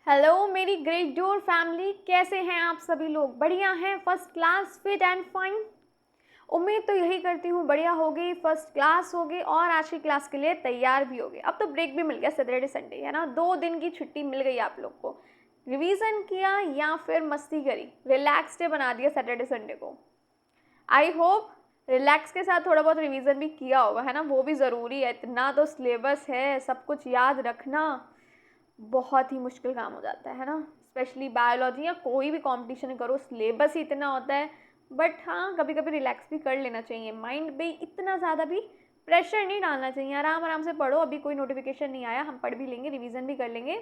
Hello मेरी great door family, कैसे हैं आप सभी लोग? बढ़िया हैं, first class, fit and fine. उम्मीद तो यही करती हूँ बढ़िया होगी, फर्स्ट क्लास होगी और आज की क्लास के लिए तैयार भी होगी। अब तो ब्रेक भी मिल गया, सैटरडे संडे है ना, 2 दिन की छुट्टी मिल गई आप लोग को। रिवीजन किया या फिर मस्ती करी, रिलैक्स डे बना दिया सैटरडे संडे को। आई होप रिलैक्स के साथ थोड़ा बहुत रिवीजन भी किया होगा, है ना, वो भी ज़रूरी है। इतना तो सिलेबस है, सब कुछ याद रखना बहुत ही मुश्किल काम हो जाता है ना। स्पेशली बायोलॉजी या कोई भी कंपटीशन करो, सिलेबस ही इतना होता है। बट हाँ, कभी कभी रिलैक्स भी कर लेना चाहिए, माइंड पे इतना ज़्यादा भी प्रेशर नहीं डालना चाहिए। आराम आराम से पढ़ो, अभी कोई नोटिफिकेशन नहीं आया, हम पढ़ भी लेंगे, रिवीजन भी कर लेंगे,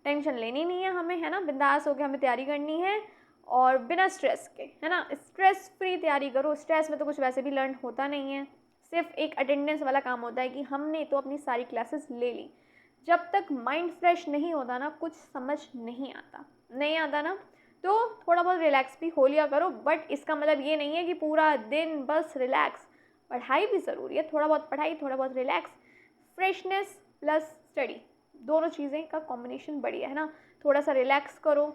टेंशन लेनी नहीं है हमें, है ना। बिंदास होकर हमें तैयारी करनी है और बिना स्ट्रेस के, है ना। स्ट्रेस फ्री तैयारी करो, स्ट्रेस में तो कुछ वैसे भी लर्न होता नहीं है, सिर्फ एक अटेंडेंस वाला काम होता है कि हमने तो अपनी सारी क्लासेस ले ली। जब तक माइंड फ्रेश नहीं होता ना, कुछ समझ नहीं आता ना, तो थोड़ा बहुत रिलैक्स भी हो लिया करो। बट इसका मतलब ये नहीं है कि पूरा दिन बस रिलैक्स। पढ़ाई भी ज़रूरी है, थोड़ा बहुत पढ़ाई, थोड़ा बहुत रिलैक्स, फ्रेशनेस प्लस स्टडी, दोनों चीज़ें का कॉम्बिनेशन बढ़िया है ना। थोड़ा सा रिलैक्स करो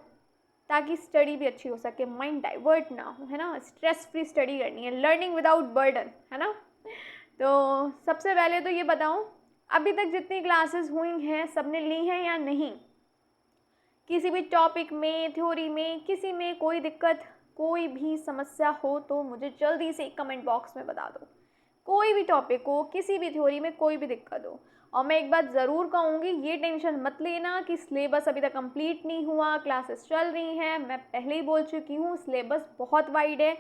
ताकि स्टडी भी अच्छी हो सके, माइंड डाइवर्ट ना हो, है ना। स्ट्रेस फ्री स्टडी करनी है, लर्निंग विदाउट बर्डन, है ना। तो सबसे पहले तो ये बताऊं, अभी तक जितनी क्लासेस हुई हैं सबने ली हैं या नहीं? किसी भी टॉपिक में, थ्योरी में, किसी में कोई दिक्कत, कोई भी समस्या हो तो मुझे जल्दी से कमेंट बॉक्स में बता दो। कोई भी टॉपिक हो, किसी भी थ्योरी में कोई भी दिक्कत हो। और मैं एक बात ज़रूर कहूँगी, ये टेंशन मत लेना कि सिलेबस अभी तक कंप्लीट नहीं हुआ, क्लासेस चल रही हैं। मैं पहले ही बोल चुकी हूँ, सिलेबस बहुत वाइड है,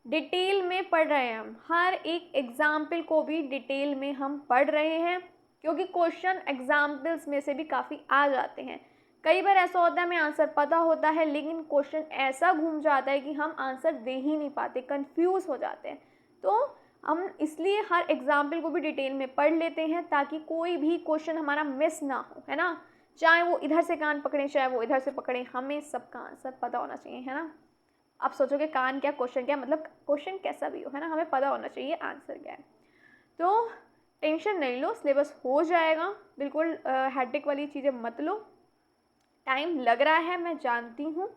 डिटेल में पढ़ रहे हैं हम, हर एक एग्जाम्पल को भी डिटेल में हम पढ़ रहे हैं, क्योंकि क्वेश्चन एग्जाम्पल्स में से भी काफ़ी आ जाते हैं। कई बार ऐसा होता है हमें आंसर पता होता है, लेकिन क्वेश्चन ऐसा घूम जाता है कि हम आंसर दे ही नहीं पाते, कंफ्यूज हो जाते हैं। तो हम इसलिए हर एग्जाम्पल को भी डिटेल में पढ़ लेते हैं ताकि कोई भी क्वेश्चन हमारा मिस ना हो, है ना। चाहे वो इधर से कान पकड़े, चाहे वो इधर से पकड़े, हमें सबका आंसर पता होना चाहिए, है ना। आप सोचोगे कान क्या, क्वेश्चन क्या, मतलब क्वेश्चन कैसा भी हो, है ना, हमें पता होना चाहिए आंसर क्या है। तो टेंशन नहीं लो, सिलेबस हो जाएगा, बिल्कुल हेडेक वाली चीज़ें मत लो। टाइम लग रहा है, मैं जानती हूँ,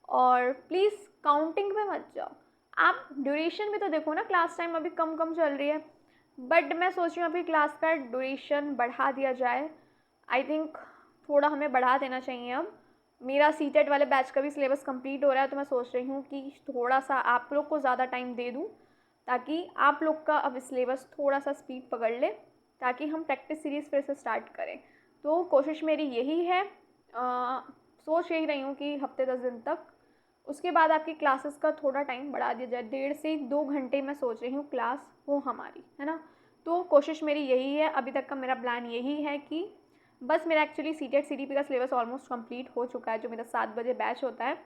और प्लीज़ काउंटिंग में मत जाओ। आप ड्यूरेशन भी तो देखो ना, क्लास टाइम अभी कम कम चल रही है, बट मैं सोच रही हूँ अभी क्लास का ड्यूरेशन बढ़ा दिया जाए। आई थिंक थोड़ा हमें बढ़ा देना चाहिए अब। मेरा सीटेट वाले बैच का भी सिलेबस कंप्लीट हो रहा है, तो मैं सोच रही हूँ कि थोड़ा सा आप लोग को ज़्यादा टाइम दे दूँ, ताकि आप लोग का अब सिलेबस थोड़ा सा स्पीड पकड़ ले, ताकि हम प्रैक्टिस सीरीज़ फिर से स्टार्ट करें। तो कोशिश मेरी यही है, सोच यही रही हूँ कि हफ्ते 10 दिन तक, उसके बाद आपकी क्लासेस का थोड़ा टाइम बढ़ा दिया जाए, 1.5 से 2 घंटे मैं सोच रही हूँ क्लास हो हमारी, है ना। तो कोशिश मेरी यही है, अभी तक का मेरा प्लान यही है कि बस मेरा एक्चुअली सीटेट सीडीपी का सिलेबस ऑलमोस्ट कंप्लीट हो चुका है, जो मेरा 7 बजे बैच होता है,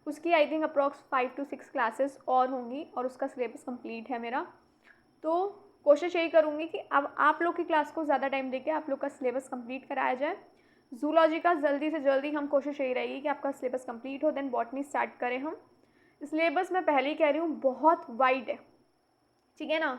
उसकी I think approx 5 to 6 classes और होंगी और उसका सिलेबस कंप्लीट है मेरा। तो कोशिश यही करूँगी कि अब आप लोग की क्लास को ज़्यादा टाइम देके आप लोग का सिलेबस कंप्लीट कराया जाए। जूलॉजी का जल्दी से जल्दी हम कोशिश यही रहेगी कि आपका सिलेबस कंप्लीट हो, देन बॉटनी स्टार्ट करें हम। सिलेबस मैं पहले ही कह रही हूँ बहुत वाइड है, ठीक है ना।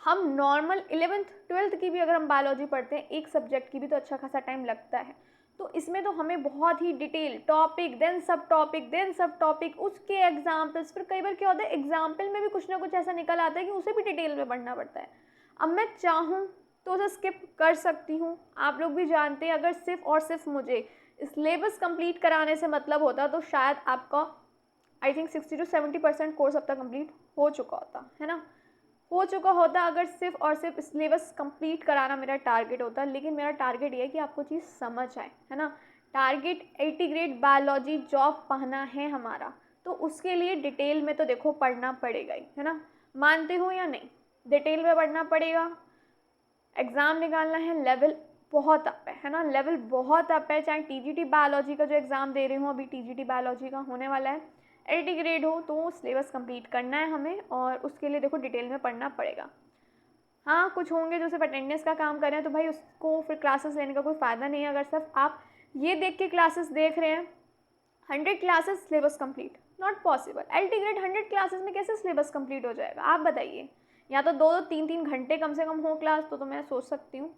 हम नॉर्मल 11th 12th की भी अगर हम बायोलॉजी पढ़ते हैं, एक सब्जेक्ट की भी तो अच्छा खासा टाइम लगता है। तो इसमें तो हमें बहुत ही डिटेल, टॉपिक देन सब टॉपिक देन सब टॉपिक, उसके एग्जाम्पल्स, फिर कई बार क्या होता है एग्जाम्पल में भी कुछ ना कुछ ऐसा निकल आता है कि उसे भी डिटेल में पढ़ना पड़ता है। अब मैं चाहूँ तो उसे स्किप कर सकती हूँ, आप लोग भी जानते हैं, अगर सिर्फ और सिर्फ मुझे सिलेबस कंप्लीट कराने से मतलब होता तो शायद आपका आई थिंक 60 to 70% कोर्स अब तक कंप्लीट हो चुका होता, है ना, हो चुका होता, अगर सिर्फ और सिर्फ सिलेबस कंप्लीट कराना मेरा टारगेट होता। लेकिन मेरा टारगेट ये है कि आपको चीज़ समझ आए, है ना। टारगेट 80 ग्रेड बायोलॉजी जॉब पाना है हमारा, तो उसके लिए डिटेल में तो देखो पढ़ना पड़ेगा ही, है ना। मानते हो या नहीं, डिटेल में पढ़ना पड़ेगा। एग्ज़ाम निकालना है, लेवल बहुत अप है ना, लेवल बहुत अप है। चाहे टीजीटी बायोलॉजी का जो एग्ज़ाम दे रही हूँ अभी, टीजीटी बायोलॉजी का होने वाला है, 80 ग्रेड हो तो सिलेबस कंप्लीट करना है हमें, और उसके लिए देखो डिटेल में पढ़ना पड़ेगा। हाँ, कुछ होंगे जो सिर्फ अटेंडेंस का काम कर रहे हैं, तो भाई उसको फिर क्लासेस लेने का कोई फ़ायदा नहीं है। अगर सिर्फ आप ये देख के क्लासेस देख रहे हैं, 100 classes syllabus complete, not possible. LT grade 100 classes में कैसे सिलेबस कंप्लीट हो जाएगा, आप बताइए। या तो 2-3 घंटे कम से कम हो क्लास, तो मैं सोच सकती हूँ।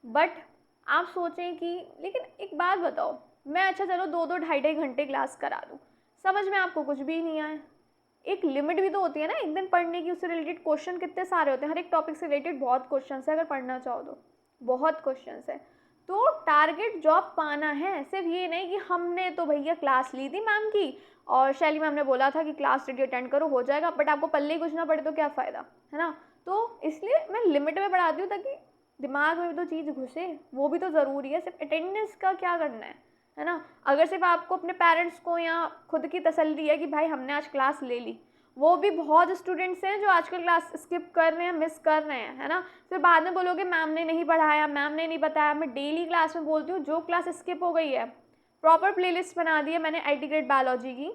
बट आप सोचें कि, लेकिन एक बात बताओ, मैं अच्छा चलो 2-2 ढाई-ढाई घंटे क्लास करा दूँ, समझ में आपको कुछ भी नहीं आए। एक लिमिट भी तो होती है ना एक दिन पढ़ने की, उससे रिलेटेड क्वेश्चन कितने सारे होते हैं, हर एक टॉपिक से रिलेटेड बहुत क्वेश्चन है, अगर पढ़ना चाहो तो बहुत क्वेश्चन है। तो टारगेट जॉब पाना है, सिर्फ ये नहीं कि हमने तो भैया क्लास ली थी मैम की और शैली मैम ने बोला था कि क्लास रेडी अटेंड करो हो जाएगा, बट आपको पल्ले ही कुछ ना पड़े तो क्या फ़ायदा, है ना। तो इसलिए मैं लिमिट में पढ़ाती हूँ ताकि दिमाग में भी तो चीज़ घुसे, वो भी तो ज़रूरी है। सिर्फ अटेंडेंस का क्या करना है ना। अगर सिर्फ आपको अपने पेरेंट्स को या खुद की तसल्ली है कि भाई हमने आज क्लास ले ली, वो भी बहुत स्टूडेंट्स हैं जो आजकल क्लास स्किप कर रहे हैं, मिस कर रहे हैं, है ना। फिर बाद में बोलोगे मैम ने नहीं पढ़ाया, मैम ने नहीं बताया। मैं डेली क्लास में बोलती हूँ जो क्लास स्किप हो गई है, प्रॉपर प्लेलिस्ट बना दी है मैंने IT ग्रेड बायोलॉजी की,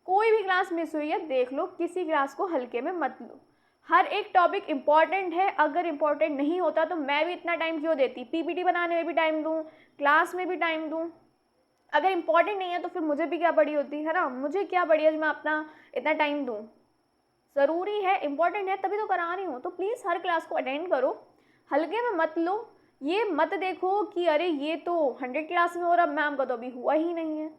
कोई भी क्लास मिस हुई है देख लो, किसी क्लास को हल्के में मत लो। हर एक टॉपिक इम्पॉर्टेंट है, अगर इम्पॉर्टेंट नहीं होता तो मैं भी इतना टाइम क्यों देती, PPT बनाने में भी टाइम दूँ, क्लास में भी टाइम दूँ। अगर इम्पॉर्टेंट नहीं है तो फिर मुझे भी क्या पड़ी होती है ना, मुझे क्या पड़ी है मैं अपना इतना टाइम दूँ। ज़रूरी है, इम्पॉर्टेंट है तभी तो करा रही हूँ, तो प्लीज़ हर क्लास को अटेंड करो, हल्के में मत लो। ये मत देखो कि अरे ये तो 100 क्लास में हो रहा, मैम का तो अभी हुआ ही नहीं है,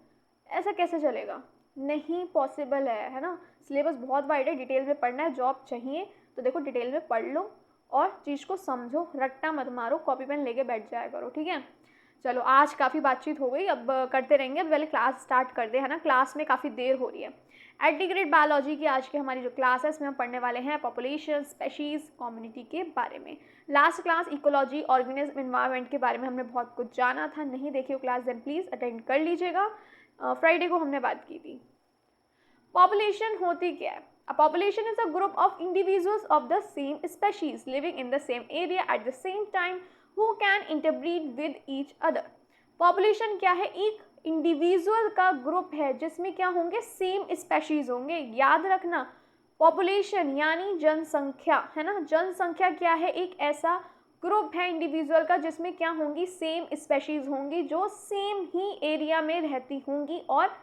ऐसा कैसे चलेगा, नहीं पॉसिबल है ना। सिलेबस बहुत वाइड है, डिटेल में पढ़ना है, जॉब चाहिए तो देखो डिटेल में पढ़ लो और चीज़ को समझो, रट्टा मत मारो, कॉपी पेन लेके बैठ जाया करो, ठीक है। चलो आज काफ़ी बातचीत हो गई, अब करते रहेंगे, अब पहले क्लास स्टार्ट कर दे, है ना, क्लास में काफ़ी देर हो रही है। IT ग्रेड बायोलॉजी की आज की हमारी जो क्लास है इसमें हम पढ़ने वाले हैं पॉपुलेशन, स्पेशीज़, कम्युनिटी के बारे में। Last class ecology, organism, environment के बारे में हमने बहुत कुछ जाना था, नहीं देखी हो क्लास देन प्लीज़ अटेंड कर लीजिएगा। फ्राइडे को हमने बात की थी। पॉपुलेशन होती क्या है? A population is a group of individuals of the same species living in the same area at the same time who can interbreed with each other. Population क्या है? एक इंडिविजुअल का ग्रुप है जिसमें क्या होंगे, सेम स्पेशीज होंगे। याद रखना, पॉपुलेशन यानी जनसंख्या, है ना। जनसंख्या क्या है? एक ऐसा ग्रुप है इंडिविजुअल का जिसमें क्या होंगी, सेम स्पेशीज होंगी जो सेम ही एरिया में रहती होंगी और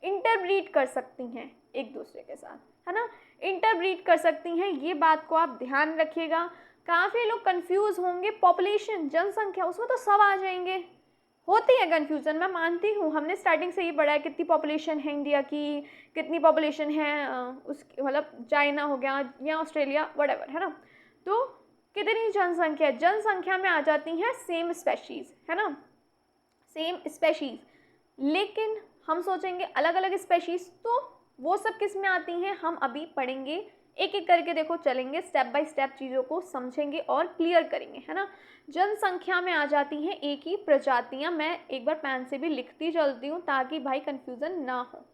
इंटरब्रीड कर सकती हैं एक दूसरे के साथ, है ना, इंटरब्रीड कर सकती हैं। ये बात को आप ध्यान रखिएगा। काफ़ी लोग कंफ्यूज होंगे, पॉपुलेशन जनसंख्या उसमें तो सब आ जाएंगे, होती है कन्फ्यूज़न, मैं मानती हूँ, हमने स्टार्टिंग से ही पढ़ा है कितनी पॉपुलेशन है इंडिया की, कितनी पॉपुलेशन है उस मतलब चाइना हो गया या ऑस्ट्रेलिया वटेवर, है ना। तो कितनी जनसंख्या, जनसंख्या में आ जाती हैं सेम स्पेशीज़, है ना, सेम स्पेशीज़। लेकिन हम सोचेंगे अलग अलग स्पेशीज़, तो वो सब किस में आती हैं हम अभी पढ़ेंगे, एक एक करके देखो चलेंगे, स्टेप बाय स्टेप चीज़ों को समझेंगे और क्लियर करेंगे, है ना। जनसंख्या में आ जाती हैं एक ही प्रजातियाँ, मैं एक बार पेन से भी लिखती चलती हूँ ताकि भाई कन्फ्यूज़न ना हो,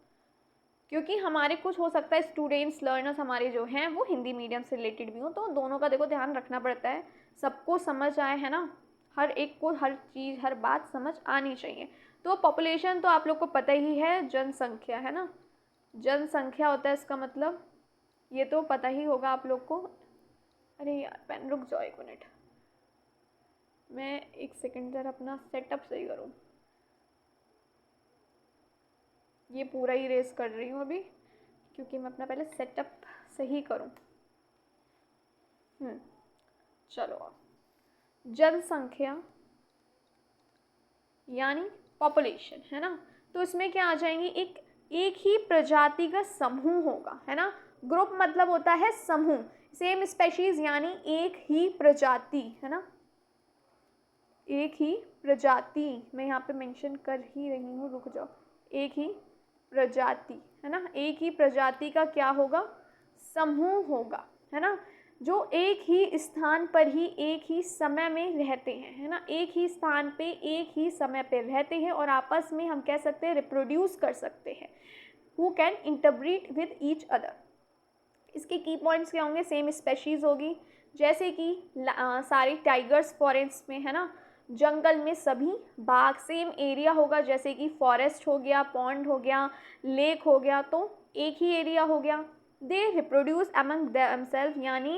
क्योंकि हमारे कुछ हो सकता है स्टूडेंट्स लर्नर्स हमारे जो हैं वो हिंदी मीडियम से रिलेटेड भी हों, तो दोनों का देखो ध्यान रखना पड़ता है, सबको समझ आए, है ना, हर एक को हर चीज़ हर बात समझ आनी चाहिए। तो पॉपुलेशन तो आप लोग को पता ही है, जनसंख्या, है ना, जनसंख्या होता है इसका मतलब, ये तो पता ही होगा आप लोग को। अरे यार पेन रुक जाओ एक मिनट, मैं एक सेकंड जरा अपना सेटअप सही करूँ, ये पूरा ही रेस कर रही हूँ अभी क्योंकि मैं अपना पहले सेटअप सही करूँ। चलो, जनसंख्या यानी पॉपुलेशन, है ना, तो इसमें क्या आ जाएंगी, एक ही प्रजाति का समूह होगा, है ना। ग्रुप मतलब होता है समूह, सेम स्पेशीज यानी एक ही प्रजाति, है ना, एक ही प्रजाति, मैं यहाँ पे मेंशन कर ही रही हूँ, रुक जाओ, एक ही प्रजाति, है ना, एक ही प्रजाति का क्या होगा, समूह होगा, है ना, जो एक ही स्थान पर ही एक ही समय में रहते हैं, है ना, एक ही स्थान पे एक ही समय पे रहते हैं और आपस में हम कह सकते हैं रिप्रोड्यूस कर सकते हैं, who can interbreed with each other. इसके की पॉइंट्स क्या होंगे, सेम स्पेशीज़ होगी, जैसे कि सारे टाइगर्स फॉरेस्ट में, है ना, जंगल में सभी बाघ, सेम एरिया होगा, जैसे कि फॉरेस्ट हो गया, पॉन्ड हो गया, लेक हो गया, तो एक ही एरिया हो गया। दे रिप्रोड्यूस अमंग देमसेल्फ यानी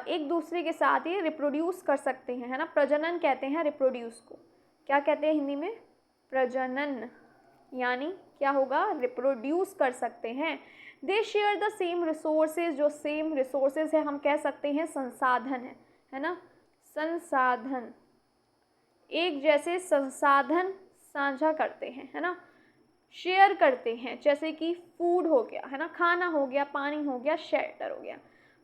एक दूसरे के साथ ही रिप्रोड्यूस कर सकते हैं, है ना, प्रजनन कहते हैं रिप्रोड्यूस को, क्या कहते हैं हिंदी में, प्रजनन, यानी क्या होगा, रिप्रोड्यूस कर सकते हैं। दे शेयर द सेम रिसोर्सेज, जो सेम रिसोर्सेज है हम कह सकते हैं संसाधन है ना, संसाधन, एक जैसे संसाधन साझा करते हैं, है ना, शेयर करते हैं, जैसे कि फूड हो गया, है ना, खाना हो गया, पानी हो गया, शेल्टर हो गया।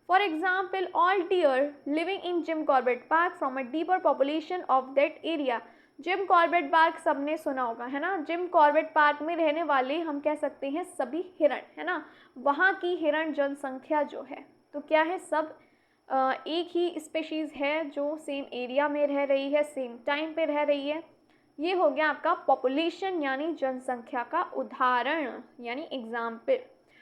For example, all deer living in Jim Corbett park from a deeper population of that area. Jim Corbett park सबने सुना होगा, है ना। जिम कॉर्बेट पार्क में रहने वाले हम कह सकते हैं सभी हिरण, है ना। वहाँ की हिरण जनसंख्या जो है, तो क्या है, सब एक ही स्पेशीज़ है जो सेम एरिया में रह रही है, सेम टाइम पे रह रही है। ये हो गया आपका पॉपुलेशन यानी जनसंख्या का उदाहरण यानी एग्जाम्पल।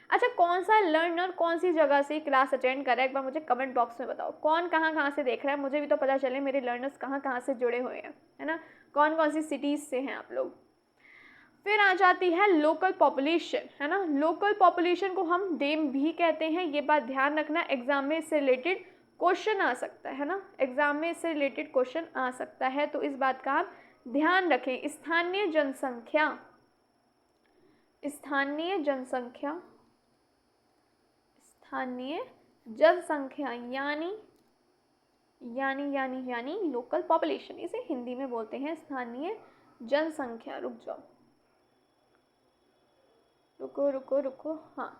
अच्छा, कौन सा लर्नर कौन सी जगह से क्लास अटेंड कर रहा है, एक बार मुझे कमेंट बॉक्स में बताओ। कौन कहाँ कहाँ से देख रहा है, मुझे भी तो पता चले मेरे लर्नर्स कहाँ कहाँ से जुड़े हुए हैं, है ना, कौन कौन सी सिटीज़ से हैं आप लोग। फिर आ जाती है लोकल पॉपुलेशन, है ना। लोकल पॉपुलेशन को हम डेम भी कहते हैं, ये बात ध्यान रखना, एग्जाम में इससे रिलेटेड क्वेश्चन आ सकता है ना, एग्जाम में इससे रिलेटेड क्वेश्चन आ सकता है, तो इस बात का आप ध्यान रखें। स्थानीय जनसंख्या, स्थानीय जनसंख्या, स्थानीय जनसंख्या यानी यानी यानी यानी लोकल पॉपुलेशन, इसे हिंदी में बोलते हैं स्थानीय जनसंख्या। रुक जाओ, रुको रुको रुको, हाँ,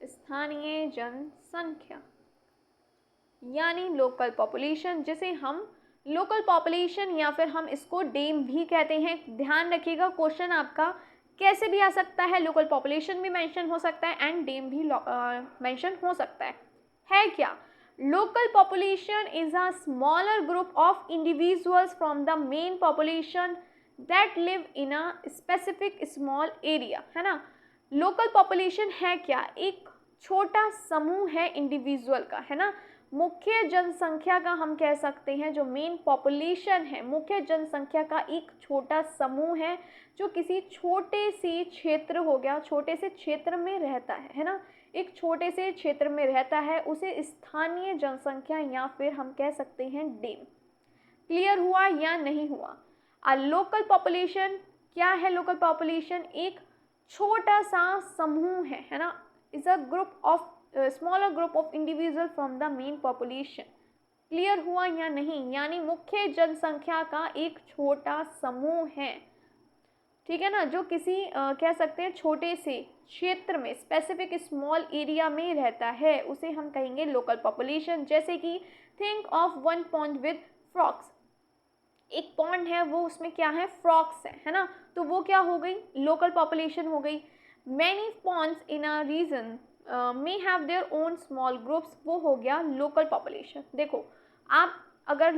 स्थानीय जनसंख्या यानी लोकल पॉपुलेशन, जिसे हम लोकल पॉपुलेशन या फिर हम इसको डेम भी कहते हैं। ध्यान रखिएगा, क्वेश्चन आपका कैसे भी आ सकता है, लोकल पॉपुलेशन भी मेंशन हो सकता है एंड डेम भी मेंशन हो सकता है क्या। Local population is a smaller group of individuals from the main population that live in a specific small area, है ना। लोकल पॉपुलेशन है क्या, एक छोटा समूह है इंडिविजुअल का, है ना। मुख्य जनसंख्या का हम कह सकते हैं, जो मेन पॉपुलेशन है, मुख्य जनसंख्या का एक छोटा समूह है जो किसी छोटे से क्षेत्र हो गया, छोटे से क्षेत्र में रहता है ना, एक छोटे से क्षेत्र में रहता है, उसे स्थानीय जनसंख्या या फिर हम कह सकते हैं डेम। क्लियर हुआ या नहीं हुआ। आ लोकल पॉपुलेशन क्या है, लोकल पॉपुलेशन एक छोटा सा समूह है ना, is a group of smaller group of individual from the main population. Clear हुआ या नहीं, यानी मुख्य जनसंख्या का एक छोटा समूह है, ठीक है ना, जो किसी कह सकते हैं छोटे से क्षेत्र में, स्पेसिफिक स्मॉल एरिया में रहता है, उसे हम कहेंगे लोकल पॉपुलेशन। जैसे कि think of one pond with frogs, एक पॉन्ड है वो, उसमें क्या है, फ्रॉक्स है ना, तो वो क्या हो गई, लोकल पॉपुलेशन हो गई। Many ponds in a region may have their own small groups, वो हो गया लोकल पॉपुलेशन। देखो आप अगर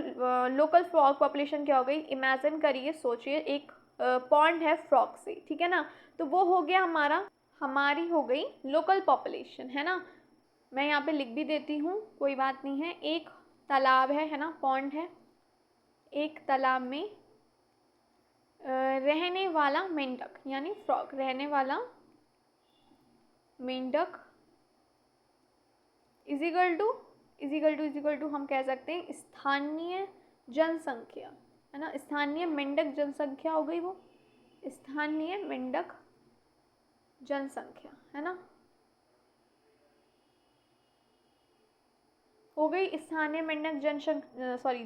लोकल फ्रॉग पॉपुलेशन क्या हो गई, इमेजिन करिए, सोचिए एक पॉन्ड है फ्रॉग से, ठीक है ना, तो वो हो गया हमारी हो गई लोकल पॉपुलेशन, है ना। मैं यहाँ पे लिख भी देती हूँ, कोई बात नहीं है। एक तालाब है ना, पॉन्ड है, एक तालाब में रहने वाला मेंढक यानी फ्रॉग, रहने वाला मेंढक इजिकल टू हम कह सकते हैं स्थानीय जनसंख्या, है ना, स्थानीय मेंढक जनसंख्या हो गई, वो स्थानीय मेंढक जनसंख्या, है ना, हो गई स्थानीय मेंढक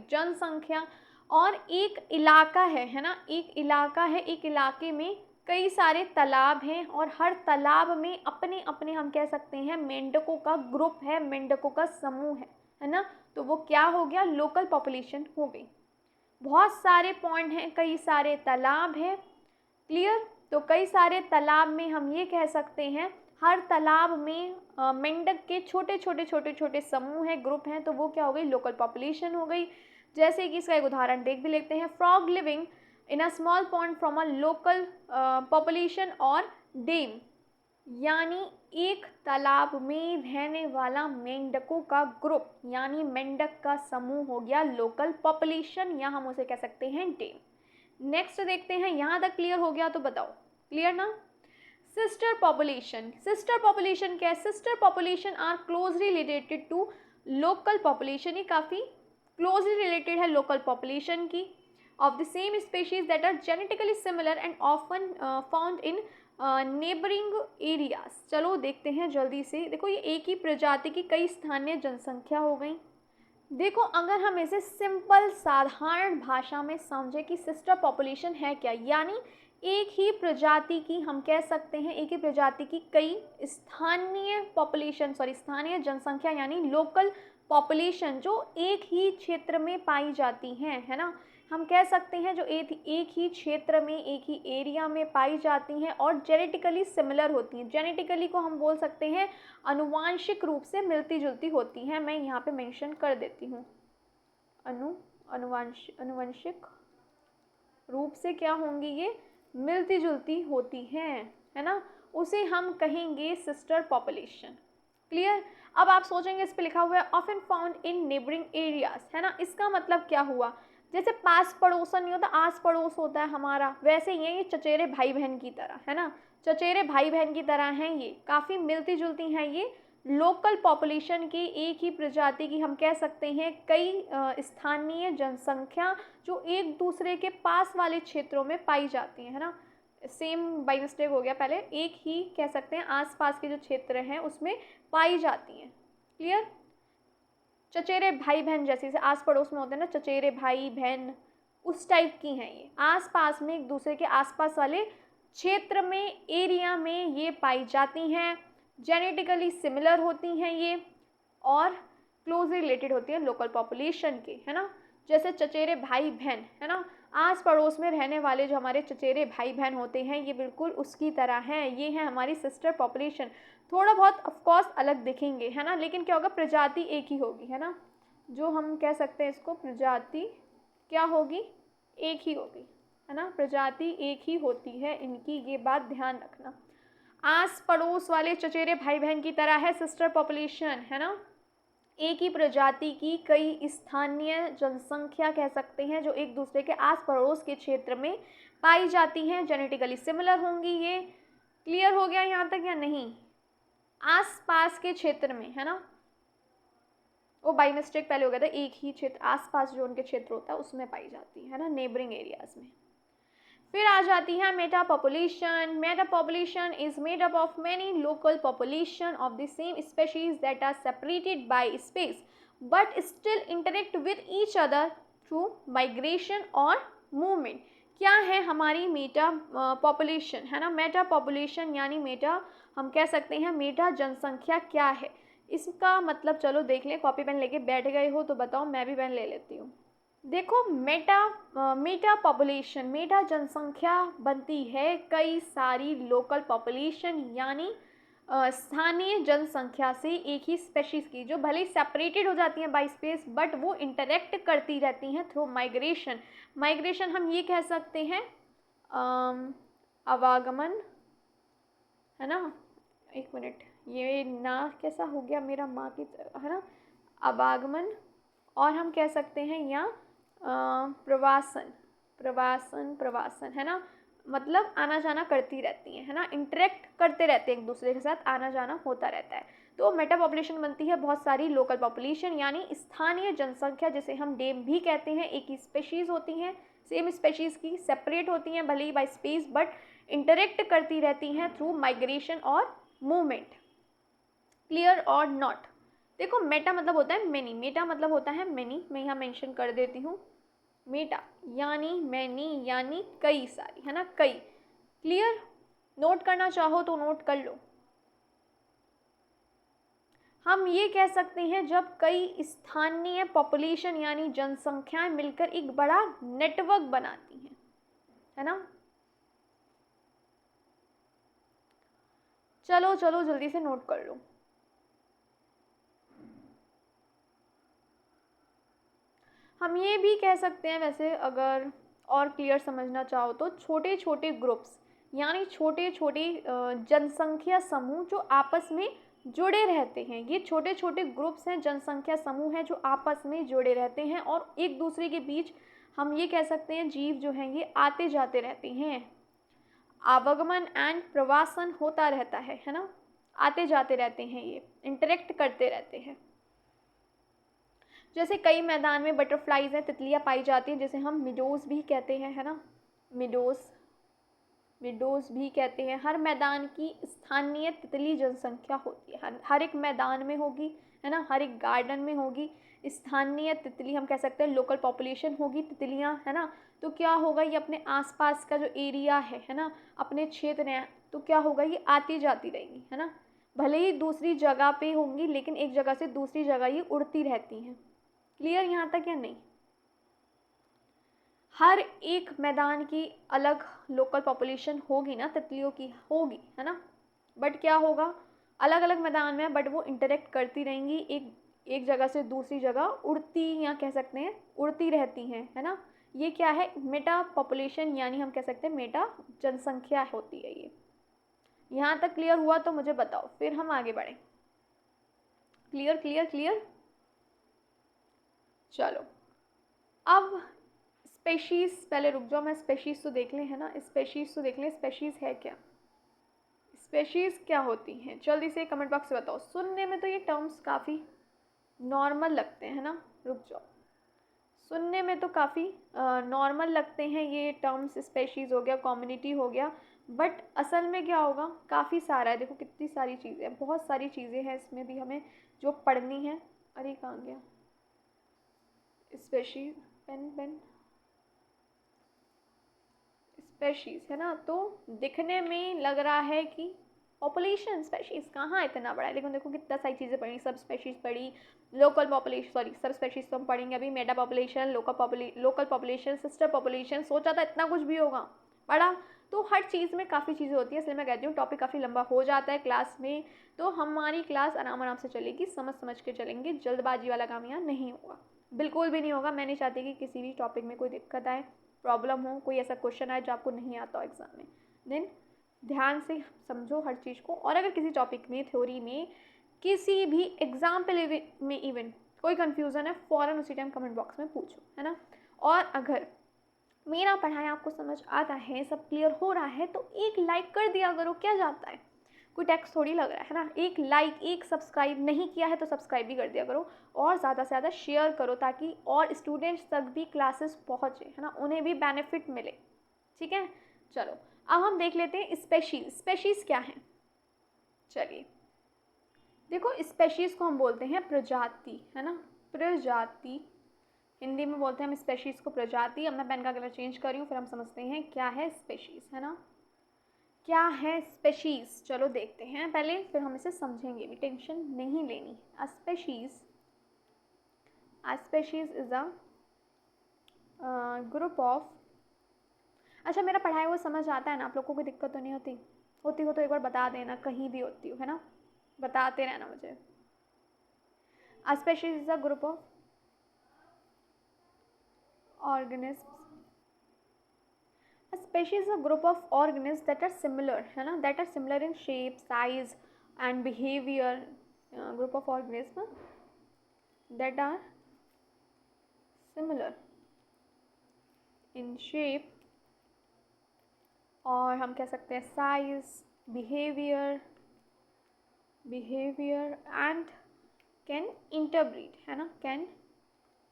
जनसंख्या। और एक इलाका है ना, एक इलाका है, एक इलाके में कई सारे तालाब हैं और हर तालाब में अपने अपने हम कह सकते हैं मेंढकों का ग्रुप है, मेंढकों का समूह है ना, तो वो क्या हो गया, लोकल पॉपुलेशन हो गई। बहुत सारे पॉइंट हैं, कई सारे तालाब हैं, क्लियर। तो कई सारे तालाब में हम ये कह सकते हैं हर तालाब में मेंढक के छोटे छोटे छोटे छोटे समूह हैं, ग्रुप हैं, तो वो क्या हो गई, लोकल पॉपुलेशन हो गई। जैसे कि इसका एक उदाहरण देख भी लेते हैं, frog living in a small pond from a local population और डेम, यानी एक तालाब में रहने वाला मेंढकों का ग्रुप यानी मेंढक का समूह हो गया लोकल पॉपुलेशन, या हम उसे कह सकते हैं डेम। नेक्स्ट देखते हैं, यहाँ तक क्लियर हो गया तो बताओ, क्लियर ना। सिस्टर पॉपुलेशन, सिस्टर पॉपुलेशन क्या है, sister population are closely related to local population, ये काफ़ी क्लोजली रिलेटेड है लोकल पॉपुलेशन की, of the same species that are genetically similar and often found in neighbouring areas. चलो देखते हैं जल्दी से। देखो ये एक ही प्रजाति की कई स्थानीय जनसंख्या हो गई। देखो अगर हम इसे सिंपल साधारण भाषा में समझे कि सिस्टर पॉपुलेशन है क्या, यानी एक ही प्रजाति की, हम कह सकते हैं एक ही प्रजाति की कई स्थानीय जनसंख्या यानी लोकल पॉपुलेशन जो एक ही क्षेत्र में पाई जाती हैं, है ना। हम कह सकते हैं जो एक ही क्षेत्र में, एक ही एरिया में पाई जाती हैं और जेनेटिकली सिमिलर होती हैं। जेनेटिकली को हम बोल सकते हैं आनुवांशिक रूप से मिलती जुलती होती हैं। मैं यहाँ पे मेंशन कर देती हूँ, आनुवंशिक रूप से क्या होंगी, ये मिलती जुलती होती हैं, है ना। उसे हम कहेंगे सिस्टर पॉपुलेशन। क्लियर। अब आप सोचेंगे इस पे लिखा हुआ है often found in neighbouring areas, है ना। इसका मतलब क्या हुआ, जैसे पास पड़ोसन नहीं होता, आस पड़ोस होता है हमारा, वैसे ही ये चचेरे भाई बहन की तरह, है ना। चचेरे भाई बहन की तरह हैं, ये काफ़ी मिलती जुलती हैं। ये लोकल पॉपुलेशन की एक ही प्रजाति की, हम कह सकते हैं कई स्थानीय जनसंख्या जो एक दूसरे के पास वाले क्षेत्रों में पाई जाती हैं, है ना। सेम बाई मिस्टेक हो गया, पहले एक ही कह सकते हैं, आसपास के जो क्षेत्र हैं उसमें पाई जाती हैं। क्लियर। चचेरे भाई बहन जैसे आस पड़ोस में होते हैं ना चचेरे भाई बहन, उस टाइप की हैं ये, आसपास में एक दूसरे के आसपास वाले क्षेत्र में, एरिया में ये पाई जाती हैं। जेनेटिकली सिमिलर होती हैं ये और क्लोजली रिलेटेड होती हैं लोकल पॉपुलेशन के, है ना। जैसे चचेरे भाई बहन, है ना, आस पड़ोस में रहने वाले जो हमारे चचेरे भाई बहन होते हैं ये बिल्कुल उसकी तरह हैं, ये है हमारी सिस्टर पॉपुलेशन। थोड़ा बहुत ऑफकोर्स अलग दिखेंगे, है ना, लेकिन क्या होगा, प्रजाति एक ही होगी, है ना। जो हम कह सकते हैं इसको प्रजाति क्या होगी, एक ही होगी, है ना। प्रजाति एक ही होती है इनकी, ये बात ध्यान रखना। आस पड़ोस वाले चचेरे भाई बहन की तरह है सिस्टर पॉपुलेशन, है ना। एक ही प्रजाति की कई स्थानीय जनसंख्या कह सकते हैं जो एक दूसरे के आस पड़ोस के क्षेत्र में पाई जाती हैं, जेनेटिकली सिमिलर होंगी। ये क्लियर हो गया यहाँ तक या नहीं। आस पास के क्षेत्र में, है ना, वो बाई मिस्टेक पहले हो गया था, एक ही क्षेत्र आस पास जो उनके क्षेत्र होता है उसमें पाई जाती है ना, नेबरिंग एरियाज में। फिर आ जाती है meta population. Meta population is made up of many local population of the same species that are separated by space but still interact with each other through migration और मूवमेंट। क्या है हमारी Meta population, है ना। Meta population यानी Meta, हम कह सकते हैं मेटा जनसंख्या क्या है। इसका मतलब चलो देख लें, कॉपी पेन लेके बैठ गए हो तो बताओ, मैं भी पेन ले लेती हूँ। देखो मेटा पॉपुलेशन, मेटा जनसंख्या बनती है कई सारी लोकल पॉपुलेशन यानी स्थानीय जनसंख्या से एक ही स्पेशीज़ की, जो भले ही सेपरेटेड हो जाती हैं बाय स्पेस बट वो इंटरेक्ट करती रहती हैं थ्रू माइग्रेशन। माइग्रेशन हम ये कह सकते हैं आवागमन, है ना। एक मिनट, ये ना कैसा हो गया मेरा माँ की तरह, है ना, आवागमन। और हम कह सकते हैं यहाँ प्रवासन, है ना, मतलब आना जाना करती रहती हैं, है ना, इंटरेक्ट करते रहते हैं एक दूसरे के साथ, आना जाना होता रहता है। तो मेटा पॉपुलेशन बनती है बहुत सारी लोकल पॉपुलेशन यानी स्थानीय जनसंख्या, जिसे हम डेम भी कहते हैं। एक ही स्पेशीज़ होती हैं, सेम स्पेशीज़ की, सेपरेट होती हैं भले ही बाय स्पेस बट इंटरेक्ट करती रहती हैं थ्रू माइग्रेशन और मूवमेंट। क्लियर और नॉट। देखो मेटा मतलब होता है मैनी, मेटा मतलब होता है मैनी, मैं यहाँ मेंशन कर देती हूँ। मेटा यानी मैनी यानी कई सारी, है ना, कई। क्लियर। नोट करना चाहो तो नोट कर लो। हम ये कह सकते हैं जब कई स्थानीय पॉपुलेशन यानी जनसंख्याएं मिलकर एक बड़ा नेटवर्क बनाती हैं, है ना। चलो चलो जल्दी से नोट कर लो। हम ये भी कह सकते हैं वैसे, अगर और क्लियर समझना चाहो तो, छोटे छोटे ग्रुप्स यानी छोटे छोटे जनसंख्या समूह जो आपस में जुड़े रहते हैं। ये छोटे छोटे ग्रुप्स हैं, जनसंख्या समूह हैं जो आपस में जुड़े रहते हैं और एक दूसरे के बीच हम ये कह सकते हैं जीव जो हैं ये आते जाते रहते हैं। आवागमन एंड प्रवासन होता रहता है ना, आते जाते रहते हैं, ये इंटरेक्ट करते रहते हैं। जैसे कई मैदान में बटरफ्लाइज हैं, तितलियाँ पाई जाती हैं, जिसे हम मिडोज़ भी कहते हैं, है ना, मिडोज़ भी कहते हैं। हर मैदान की स्थानीय तितली जनसंख्या होती है, हर एक मैदान में होगी, है ना, हर एक गार्डन में होगी। स्थानीय तितली हम कह सकते हैं, लोकल पॉपुलेशन होगी तितलियाँ, है ना। तो क्या होगा, ये अपने आसपास का जो एरिया है ना, अपने क्षेत्र है, तो क्या होगा, ये आती जाती रहेंगी, है ना। भले ही दूसरी जगह पे होंगी लेकिन एक जगह से दूसरी जगह ये उड़ती रहती हैं। क्लियर यहाँ तक या नहीं? हर एक मैदान की अलग लोकल पॉपुलेशन होगी ना, तितलियों की होगी, है ना। बट क्या होगा, अलग अलग मैदान में, बट वो इंटरेक्ट करती रहेंगी, एक जगह से दूसरी जगह उड़ती, या कह सकते हैं उड़ती रहती हैं, है ना। ये क्या है, मेटा पॉपुलेशन, यानी हम कह सकते हैं मेटा जनसंख्या होती है ये। यहाँ तक क्लियर हुआ तो मुझे बताओ, फिर हम आगे बढ़ें। Clear clear clear. चलो अब स्पेशीज़, पहले रुक जाओ, मैं स्पेशीज़ तो देख लें, है ना। स्पेशीज़ तो देख लें, स्पेशीज़ है क्या, स्पेशीज़ क्या होती हैं, जल्दी से कमेंट बॉक्स में बताओ। सुनने में तो ये टर्म्स काफ़ी नॉर्मल लगते हैं, है ना। रुक जाओ, सुनने में तो काफ़ी नॉर्मल लगते हैं ये टर्म्स, स्पेशीज़ हो गया, कम्युनिटी हो गया, बट असल में क्या होगा, काफ़ी सारा है। देखो कितनी सारी चीज़ें, बहुत सारी चीज़ें हैं इसमें भी हमें जो पढ़नी है। अरे कहाँ गया स्पेशीज़, पेन पेन, स्पेशीज़, है ना। तो दिखने में लग रहा है कि पॉपुलेशन, स्पेशीज़ कहाँ इतना बड़ा है, लेकिन देखो कितना सारी चीज़ें पढ़ी, सब स्पेशीज़ पढ़ी, लोकल पॉपुलेशन, सॉरी सब स्पेशीज़ तो हम पढ़ेंगे अभी, Meta population, local population, sister population, सोचा था इतना कुछ भी होगा, पढ़ा। तो हर चीज़ में काफ़ी चीज़ें होती है, इसलिए मैं कहती हूँ टॉपिक काफ़ी लंबा हो जाता है क्लास में, तो हमारी क्लास आराम आराम से चलेगी, समझ समझ के चलेंगे, जल्दबाजी वाला काम यहाँ नहीं होगा, बिल्कुल भी नहीं होगा। मैं नहीं चाहती कि किसी भी टॉपिक में कोई दिक्कत आए, प्रॉब्लम हो, कोई ऐसा क्वेश्चन आए जो आपको नहीं आता हो एग्ज़ाम में। देन ध्यान से समझो हर चीज़ को, और अगर किसी टॉपिक में, थ्योरी में, किसी भी एग्जाम्पल में इवन कोई कन्फ्यूज़न है, फ़ौरन उसी टाइम कमेंट बॉक्स में पूछो, है ना। और अगर मेरा पढ़ाया आपको समझ आता है, सब क्लियर हो रहा है, तो एक लाइक कर दिया करो, क्या जाता है, कोई टैक्स थोड़ी लग रहा है ना। एक लाइक, एक सब्सक्राइब नहीं किया है तो सब्सक्राइब भी कर दिया करो, और ज़्यादा से ज़्यादा शेयर करो, ताकि और स्टूडेंट्स तक भी क्लासेस पहुँचे, है ना, उन्हें भी बेनिफिट मिले। ठीक है, चलो अब हम देख लेते हैं स्पेशीज़। स्पेशीज़ क्या है, चलिए देखो, स्पेशीज़ को हम बोलते हैं प्रजाति, है ना, प्रजाति, हिंदी में बोलते हैं हम स्पेशीज़ को प्रजाति। अब मैं पेन का कलर चेंज कर रही हूँ, फिर हम समझते हैं क्या है स्पेशीज़, है ना, क्या है स्पेशीज़। चलो देखते हैं पहले, फिर हम इसे समझेंगे भी, टेंशन नहीं लेनी। A species is a group of, अच्छा मेरा पढ़ाया हुआ समझ आता है ना, आप लोगों को कोई दिक्कत तो नहीं होती, होती हो तो एक बार बता देना, कहीं भी होती हो, है ना, बताते रहना मुझे। A species is a group of organisms, a species is a group of organisms that are similar, है ना, that are similar in shape, size and behavior, group of organisms that are similar in shape, और हम कह सकते हैं size, behavior and can interbreed, है ना, can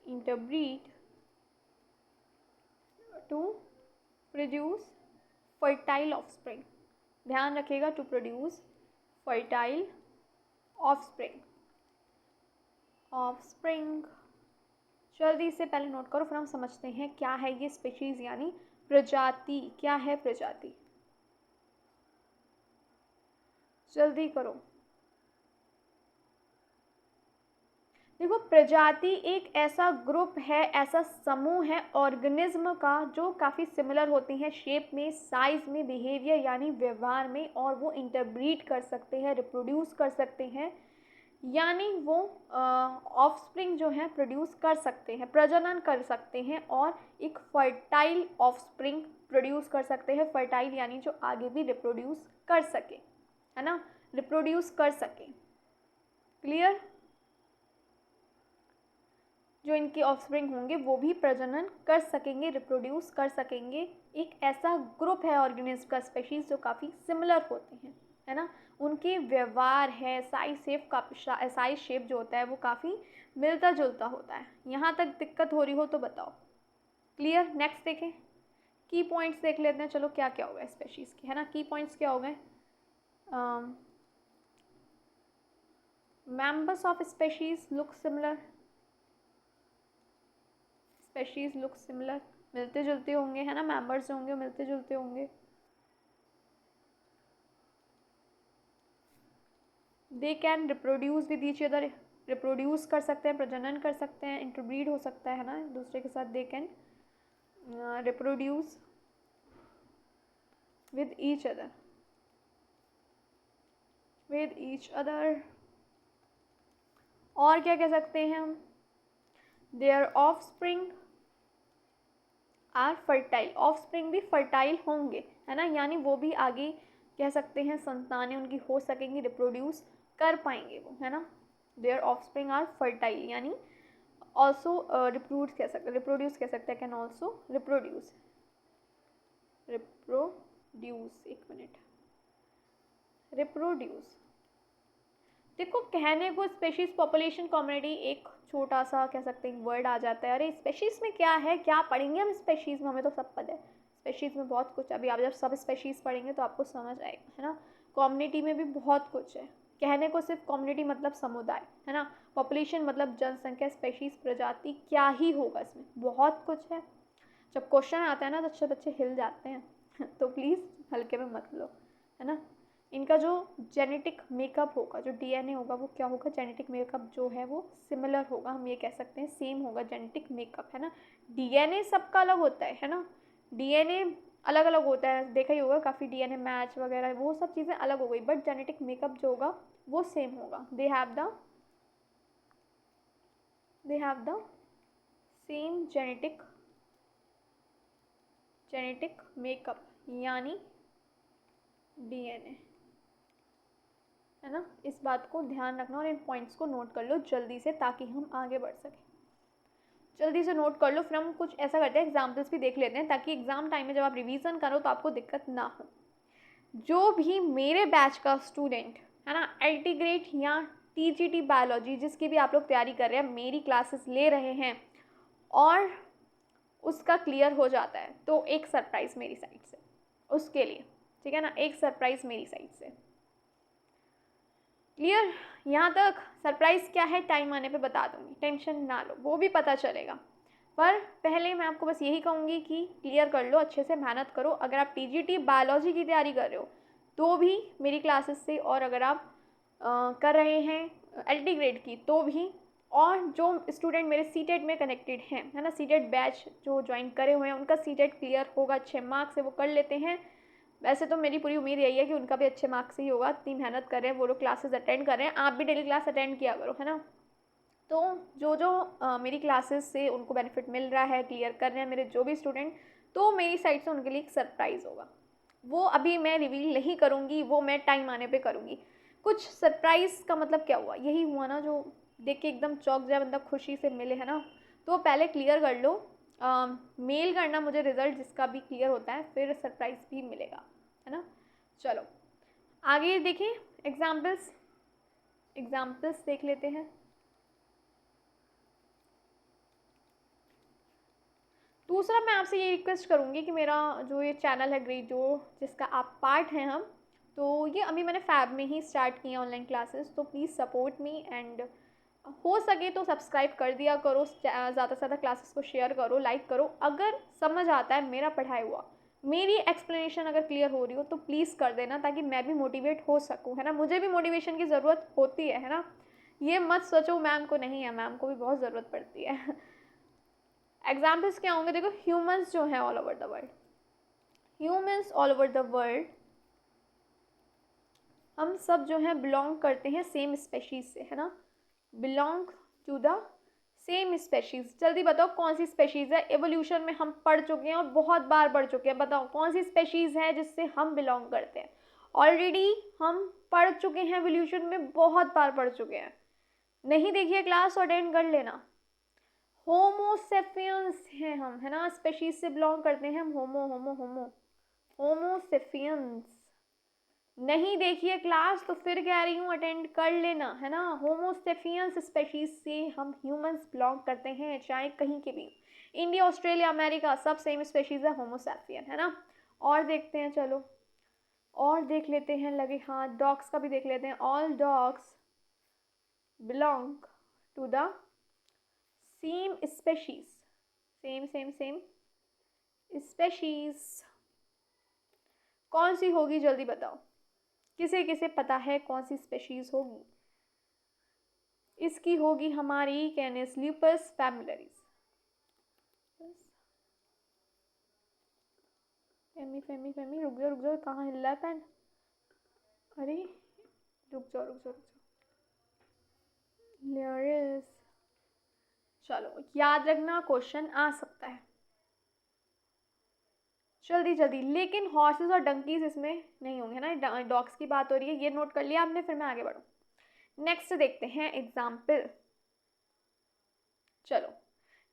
interbreed to produce fertile offspring। ध्यान रखिएगा, टू प्रोड्यूस फर्टाइल ऑफस्प्रिंग, जल्दी से पहले नोट करो, फिर हम समझते हैं क्या है ये स्पीशीज़, यानी प्रजाति। क्या है प्रजाति, जल्दी करो। देखो प्रजाति एक ऐसा ग्रुप है, ऐसा समूह है ऑर्गेनिज्म का जो काफ़ी सिमिलर होती हैं शेप में, साइज़ में, बिहेवियर यानी व्यवहार में, और वो इंटरब्रीड कर सकते हैं, रिप्रोड्यूस कर सकते हैं, यानी वो ऑफस्प्रिंग जो है प्रोड्यूस कर सकते हैं, प्रजनन कर सकते हैं, और एक फर्टाइल ऑफस्प्रिंग प्रोड्यूस कर सकते हैं। फर्टाइल यानी जो आगे भी रिप्रोड्यूस कर सके, है ना, रिप्रोड्यूस कर सके। क्लियर, जो इनके ऑफस्प्रिंग होंगे वो भी प्रजनन कर सकेंगे, रिप्रोड्यूस कर सकेंगे। एक ऐसा ग्रुप है ऑर्गेनिज्म का, स्पेशीज़, जो काफ़ी सिमिलर होते हैं, है ना, उनके व्यवहार है, साइज शेप जो होता है वो काफ़ी मिलता जुलता होता है। यहाँ तक दिक्कत हो रही हो तो बताओ। क्लियर, नेक्स्ट देखें, की पॉइंट्स देख लेते हैं। चलो क्या क्या हो गए स्पेशीज़ के, है ना, की पॉइंट्स क्या हो गए। Members of species look similar, species look similar, मिलते जुलते होंगे, है ना, मेंबर्स होंगे मिलते जुलते होंगे। दे can reproduce with each other, reproduce कर सकते हैं, प्रजनन कर सकते हैं, इंटरब्रीड हो सकता है ना दूसरे के साथ। They can reproduce with each other, with each other. और क्या कह सकते हैं हम, their offspring are fertile, offspring भी फर्टाइल होंगे, है ना, यानी वो भी आगे कह सकते हैं संतानें उनकी हो सकेंगी, रिप्रोड्यूस कर पाएंगे वो, है ना। देयर ऑफस्प्रिंग आर फर्टाइल यानी ऑल्सो रिप्रोड्यूस कह सकते हैं, कैन ऑल्सो रिप्रोड्यूस, रिप्रोड्यूस, एक मिनट, रिप्रोड्यूस। देखो कहने को स्पेशीज पॉपुलेशन कम्युनिटी एक छोटा सा कह सकते हैं वर्ड आ जाता है, अरे स्पेशीज में क्या है, क्या पढ़ेंगे हम स्पेशीज में, हमें तो सब पता है स्पेशीज में बहुत कुछ। अभी आप जब सब स्पेशीज पढ़ेंगे तो आपको समझ आएगा, है ना। कम्युनिटी में भी बहुत कुछ है, कहने को सिर्फ कम्युनिटी मतलब समुदाय, है ना, पॉपुलेशन मतलब जनसंख्या, स्पेशीज प्रजाति, क्या ही होगा इसमें, बहुत कुछ है। जब क्वेश्चन आता है ना तो अच्छे बच्चे हिल जाते हैं तो प्लीज़ हल्के में मत लो, है ना। इनका जो जेनेटिक मेकअप होगा, जो डीएनए होगा, वो क्या होगा, जेनेटिक मेकअप जो है वो सिमिलर होगा, हम ये कह सकते हैं सेम होगा जेनेटिक मेकअप, है ना। डीएनए सबका अलग होता है ना, डीएनए अलग अलग होता है, देखा ही होगा काफ़ी डीएनए मैच वगैरह, वो सब चीज़ें अलग हो गई, बट जेनेटिक मेकअप जो होगा वो सेम होगा। They have the same genetic makeup यानी डीएनए, है ना। इस बात को ध्यान रखना और इन पॉइंट्स को नोट कर लो जल्दी से ताकि हम आगे बढ़ सकें। जल्दी से नोट कर लो, फिर हम कुछ ऐसा करते हैं एग्जाम्पल्स भी देख लेते हैं ताकि एग्जाम टाइम में जब आप रिवीजन करो तो आपको दिक्कत ना हो। जो भी मेरे बैच का स्टूडेंट है ना, एलटी ग्रेड या टीजीटी बायोलॉजी जिसकी भी आप लोग तैयारी कर रहे हैं, मेरी क्लासेस ले रहे हैं और उसका क्लियर हो जाता है तो एक सरप्राइज़ मेरी साइड से उसके लिए, ठीक है ना, एक सरप्राइज़ मेरी साइड से। क्लियर, यहाँ तक सरप्राइज़ क्या है टाइम आने पे बता दूँगी, टेंशन ना लो, वो भी पता चलेगा। पर पहले मैं आपको बस यही कहूँगी कि क्लियर कर लो, अच्छे से मेहनत करो। अगर आप टीजीटी बायोलॉजी की तैयारी कर रहे हो तो भी मेरी क्लासेस से, और अगर आप कर रहे हैं एलटी ग्रेड की तो भी, और जो स्टूडेंट मेरे सीटेट में कनेक्टेड हैं, है ना, सीटेट बैच जो ज्वाइन करे हुए हैं उनका सीटेट क्लियर होगा, अच्छे मार्क्स से वो कर लेते हैं। वैसे तो मेरी पूरी उम्मीद यही है कि उनका भी अच्छे मार्क्स ही होगा, इतनी मेहनत कर रहे हैं वो लोग, क्लासेस अटेंड कर रहे हैं, आप भी डेली क्लास अटेंड किया करो, है ना। तो जो जो मेरी क्लासेस से उनको बेनिफिट मिल रहा है, क्लियर कर रहे हैं मेरे जो भी स्टूडेंट, तो मेरी साइड से उनके लिए एक सरप्राइज़ होगा। वो अभी मैं रिवील नहीं करूँगी, वो मैं टाइम आने पे करूँगी। कुछ सरप्राइज़ का मतलब क्या हुआ, यही हुआ ना, जो देख के एकदम चौंक जाए बंदा, खुशी से मिले, है ना। तो पहले क्लियर कर लो, मेल करना मुझे रिज़ल्ट जिसका भी क्लियर होता है, फिर सरप्राइज़ भी मिलेगा, है ना। चलो आगे देखें, एग्जाम्पल्स देख लेते हैं। दूसरा मैं आपसे ये रिक्वेस्ट करूँगी कि मेरा जो ये चैनल है ग्रेड जो जिसका आप पार्ट हैं हम, तो ये अभी मैंने फैब में ही स्टार्ट किया ऑनलाइन क्लासेस, तो प्लीज़ सपोर्ट मी एंड हो सके तो सब्सक्राइब कर दिया करो, ज़्यादा से ज़्यादा क्लासेस को शेयर करो, लाइक करो। अगर समझ आता है मेरा पढ़ाया हुआ, मेरी एक्सप्लेनेशन अगर क्लियर हो रही हो तो प्लीज़ कर देना ताकि मैं भी मोटिवेट हो सकूँ, है ना। मुझे भी मोटिवेशन की ज़रूरत होती है ना। ये मत सोचो मैम को नहीं है, मैम को भी बहुत ज़रूरत पड़ती है। एग्जाम्पल्स क्या होंगे, देखो ह्यूमंस जो है all over the world, humans all over the world, हम सब जो है बिलोंग करते हैं सेम स्पेशीज़ से, है ना, belong to the same species. जल्दी बताओ कौन सी स्पेशीज़ है, एवोल्यूशन में हम पढ़ चुके हैं और बहुत बार पढ़ चुके हैं, बताओ कौन सी स्पेशीज़ है जिससे हम बिलोंग करते हैं। ऑलरेडी हम पढ़ चुके हैं, एवोल्यूशन में बहुत बार पढ़ चुके हैं, नहीं देखिए क्लास अटेंड कर लेना। होमोसेपियंस हैं हम, है ना, स्पेशीज से बिलोंग करते हैं हम, होमोसेपियंस। नहीं देखिए क्लास तो फिर कह रही हूँ अटेंड कर लेना, है ना। होमोसेपियंस स्पेशीज से हम ह्यूमंस बिलोंग करते हैं, चाहे कहीं के भी, इंडिया ऑस्ट्रेलिया अमेरिका सब सेम स्पेशीज है, होमोसेपियन, है ना। और देखते हैं, चलो और देख लेते हैं, लगे हाँ डॉग्स का भी देख लेते हैं। All dogs belong to the same species, same same same. Species कौन सी होगी, जल्दी बताओ, किसे किसे पता है कौन सी स्पेशीज होगी? इसकी होगी हमारी कैनिस ल्यूपस फैमिलरीज। फेमी फेमी फेमी, रुक जाओ, कहाँ हिल रहा है पेन? अरे रुक जाओ। लेयर्स, चलो याद रखना, क्वेश्चन आ सकता है जल्दी, लेकिन हॉर्सेस और डंकीज इसमें नहीं होंगे ना, डॉग्स की बात हो रही है, ये नोट कर लिया आपने, फिर मैं आगे बढ़ूँ। नेक्स्ट देखते हैं एग्जाम्पल। चलो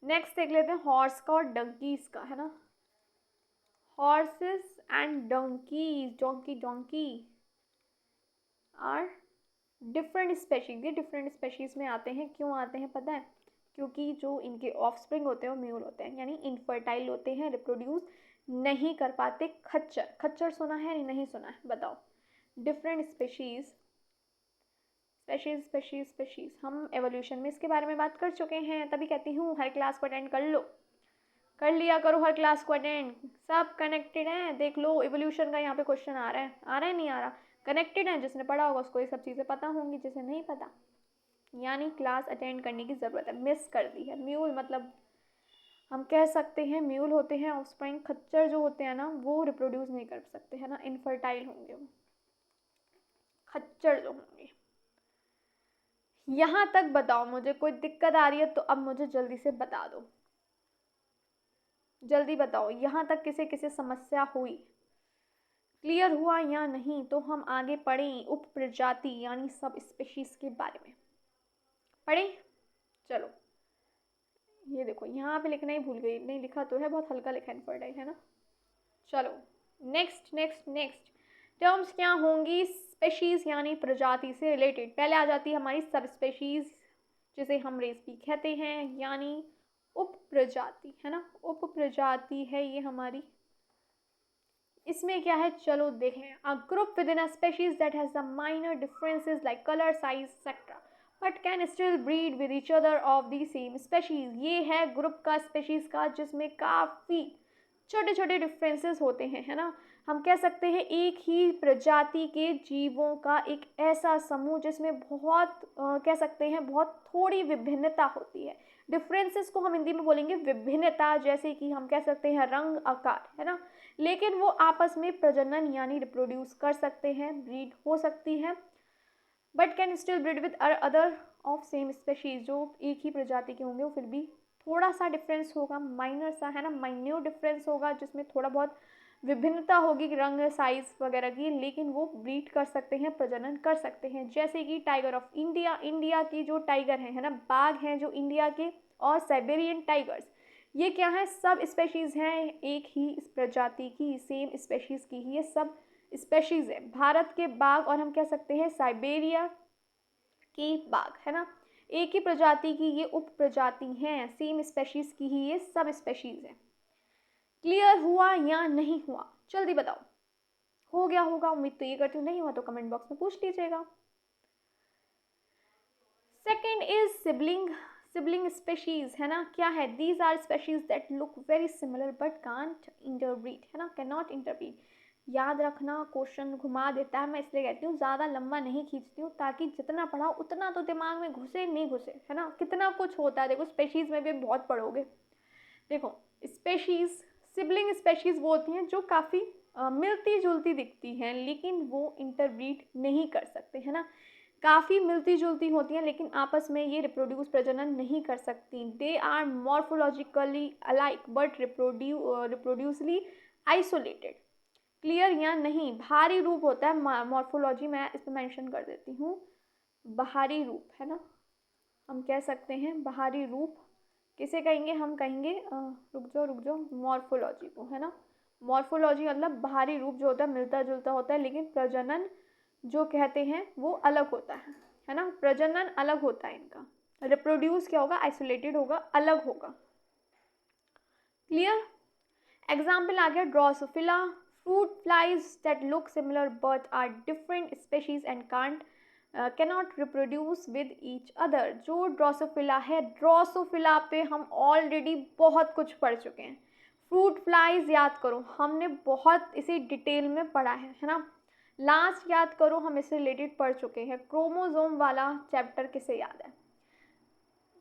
नेक्स्ट देख लेते हैं हॉर्स का और डंकीज का, है ना। Horses and donkeys, donkey are different species. ये डिफरेंट स्पेशीज में आते हैं, क्यों आते हैं पता है? क्योंकि जो इनके ऑफस्प्रिंग होते हैं वो म्यूल होते हैं, यानी इनफर्टाइल होते हैं, रिप्रोड्यूस नहीं कर पाते। खच्चर सुना है नहीं सुना है, बताओ। डिफरेंट स्पेशीज हम एवोल्यूशन में इसके बारे में बात कर चुके हैं, तभी कहती हूँ हर क्लास को अटेंड कर लो, कर लिया करो हर क्लास को अटेंड, सब कनेक्टेड हैं। देख लो एवोल्यूशन का यहाँ पे क्वेश्चन आ रहा है नहीं आ रहा, कनेक्टेड है। जिसने पढ़ा होगा उसको ये सब चीज़ें पता होंगी, जिसे नहीं पता यानी क्लास अटेंड करने की ज़रूरत है, मिस कर दी है। म्यूल मतलब हम कह सकते हैं म्यूल होते हैं ऑफस्प्रिंग, खच्चर जो होते हैं ना वो रिप्रोड्यूस नहीं कर सकते, है ना, इनफर्टाइल होंगे वो खच्चर जो होंगे। यहाँ तक बताओ, मुझे कोई दिक्कत आ रही है तो अब मुझे जल्दी से बता दो, जल्दी बताओ, यहाँ तक किसे किसे समस्या हुई, क्लियर हुआ या नहीं? तो हम आगे पढ़ें उप प्रजाति यानी सब स्पीशीज के बारे में पढ़ें। चलो ये देखो यहाँ पे लिखना ही भूल गई, नहीं लिखा तो है, बहुत हल्का लिखा इनफर्टाइल, है ना। चलो नेक्स्ट टर्म्स क्या होंगी? स्पेशीज यानी प्रजाति से रिलेटेड। पहले आ जाती है हमारी सब स्पेशीज, जिसे हम रेस भी कहते हैं, यानी उप प्रजाति, है ना, उप प्रजाति है ये हमारी। इसमें क्या है, चलो देखें। A group with in a species that has the minor differences like colour, size etcetera but can still breed with each other of the same species. ये है ग्रुप का, स्पेशीज का, जिसमें काफ़ी छोटे छोटे डिफरेंसेस होते हैं, है ना। हम कह सकते हैं एक ही प्रजाति के जीवों का एक ऐसा समूह जिसमें बहुत कह सकते हैं बहुत थोड़ी विभिन्नता होती है। डिफरेंसेस को हम हिंदी में बोलेंगे विभिन्नता, जैसे कि हम कह सकते हैं रंग, आकार, है ना। लेकिन वो आपस में प्रजनन यानी रिप्रोड्यूस कर सकते हैं, ब्रीड हो सकती है, but can still breed with other of same species. जो एक ही प्रजाति के होंगे वो फिर भी थोड़ा सा डिफरेंस होगा, माइनर सा, है ना, माइन्यूट डिफरेंस होगा, जिसमें थोड़ा बहुत विभिन्नता होगी रंग, साइज वगैरह की, लेकिन वो ब्रीड कर सकते हैं, प्रजनन कर सकते हैं। जैसे कि टाइगर ऑफ इंडिया, इंडिया की जो टाइगर है ना, बाघ हैं जो इंडिया के, और साइबेरियन टाइगर्स, ये क्या है, सब स्पेशीज़ हैं, एक ही इस प्रजाति की, सेम स्पेशीज़ की ही ये सब स्पेशीज़ है। भारत के बाघ, और हम कह सकते हैं साइबेरिया की बाघ, है ना, एक ही प्रजाति की ये उप प्रजाति हैं, सेम स्पेशीज़ की ही ये सब स्पेशीज़ है। क्लियर हुआ या नहीं हुआ, जल्दी बताओ। हो गया होगा, उम्मीद तो ये करती हूँ, नहीं हुआ तो कमेंट बॉक्स में पूछ लीजिएगा। सेकेंड इज सिबलिंग स्पेशीज, है ना, क्या है? These are species that look very similar but can't interbreed, है ना, कैन नॉट इंटरब्रीड। याद रखना, क्वेश्चन घुमा देता है, मैं इसलिए कहती हूँ ज़्यादा लंबा नहीं खींचती हूँ, ताकि जितना पढ़ाओ उतना तो दिमाग में घुसे नहीं घुसे, है ना। कितना कुछ होता है, देखो स्पेशीज में भी बहुत पढ़ोगे। देखो स्पेशीज, सिबलिंग स्पेशीज वो होती हैं जो काफ़ी मिलती जुलती दिखती हैं, लेकिन वो इंटरब्रीड नहीं कर सकते, है ना। काफ़ी मिलती जुलती होती हैं लेकिन आपस में ये रिप्रोड्यूस, प्रजनन नहीं कर सकती। They are morphologically alike but reproductively isolated. Clear या नहीं? भारी रूप होता है, मॉर्फोलॉजी मैं इस पर मैंशन कर देती हूँ, बाहरी रूप, है ना, हम कह सकते हैं बाहरी रूप। किसे कहेंगे? हम कहेंगे रुक जाओ मॉर्फोलॉजी को, है ना। मॉर्फोलॉजी मतलब बाहरी रूप जो होता है मिलता जुलता होता है, लेकिन प्रजनन जो कहते हैं वो अलग होता है ना, प्रजनन अलग होता है इनका। रिप्रोड्यूस क्या होगा? आइसोलेटेड होगा, अलग होगा। क्लियर? एग्जाम्पल आ गया drosophila, fruit flies that look similar but are different species and can't cannot reproduce with each other. जो ड्रोसोफिला है, ड्रोसोफिला पे हम ऑलरेडी बहुत कुछ पढ़ चुके हैं। फ्रूट फ्लाइज याद करो, हमने बहुत इसे डिटेल में पढ़ा है ना। लास्ट याद करो, हम इससे रिलेटेड पढ़ चुके हैं। क्रोमोसोम वाला चैप्टर किसे याद है?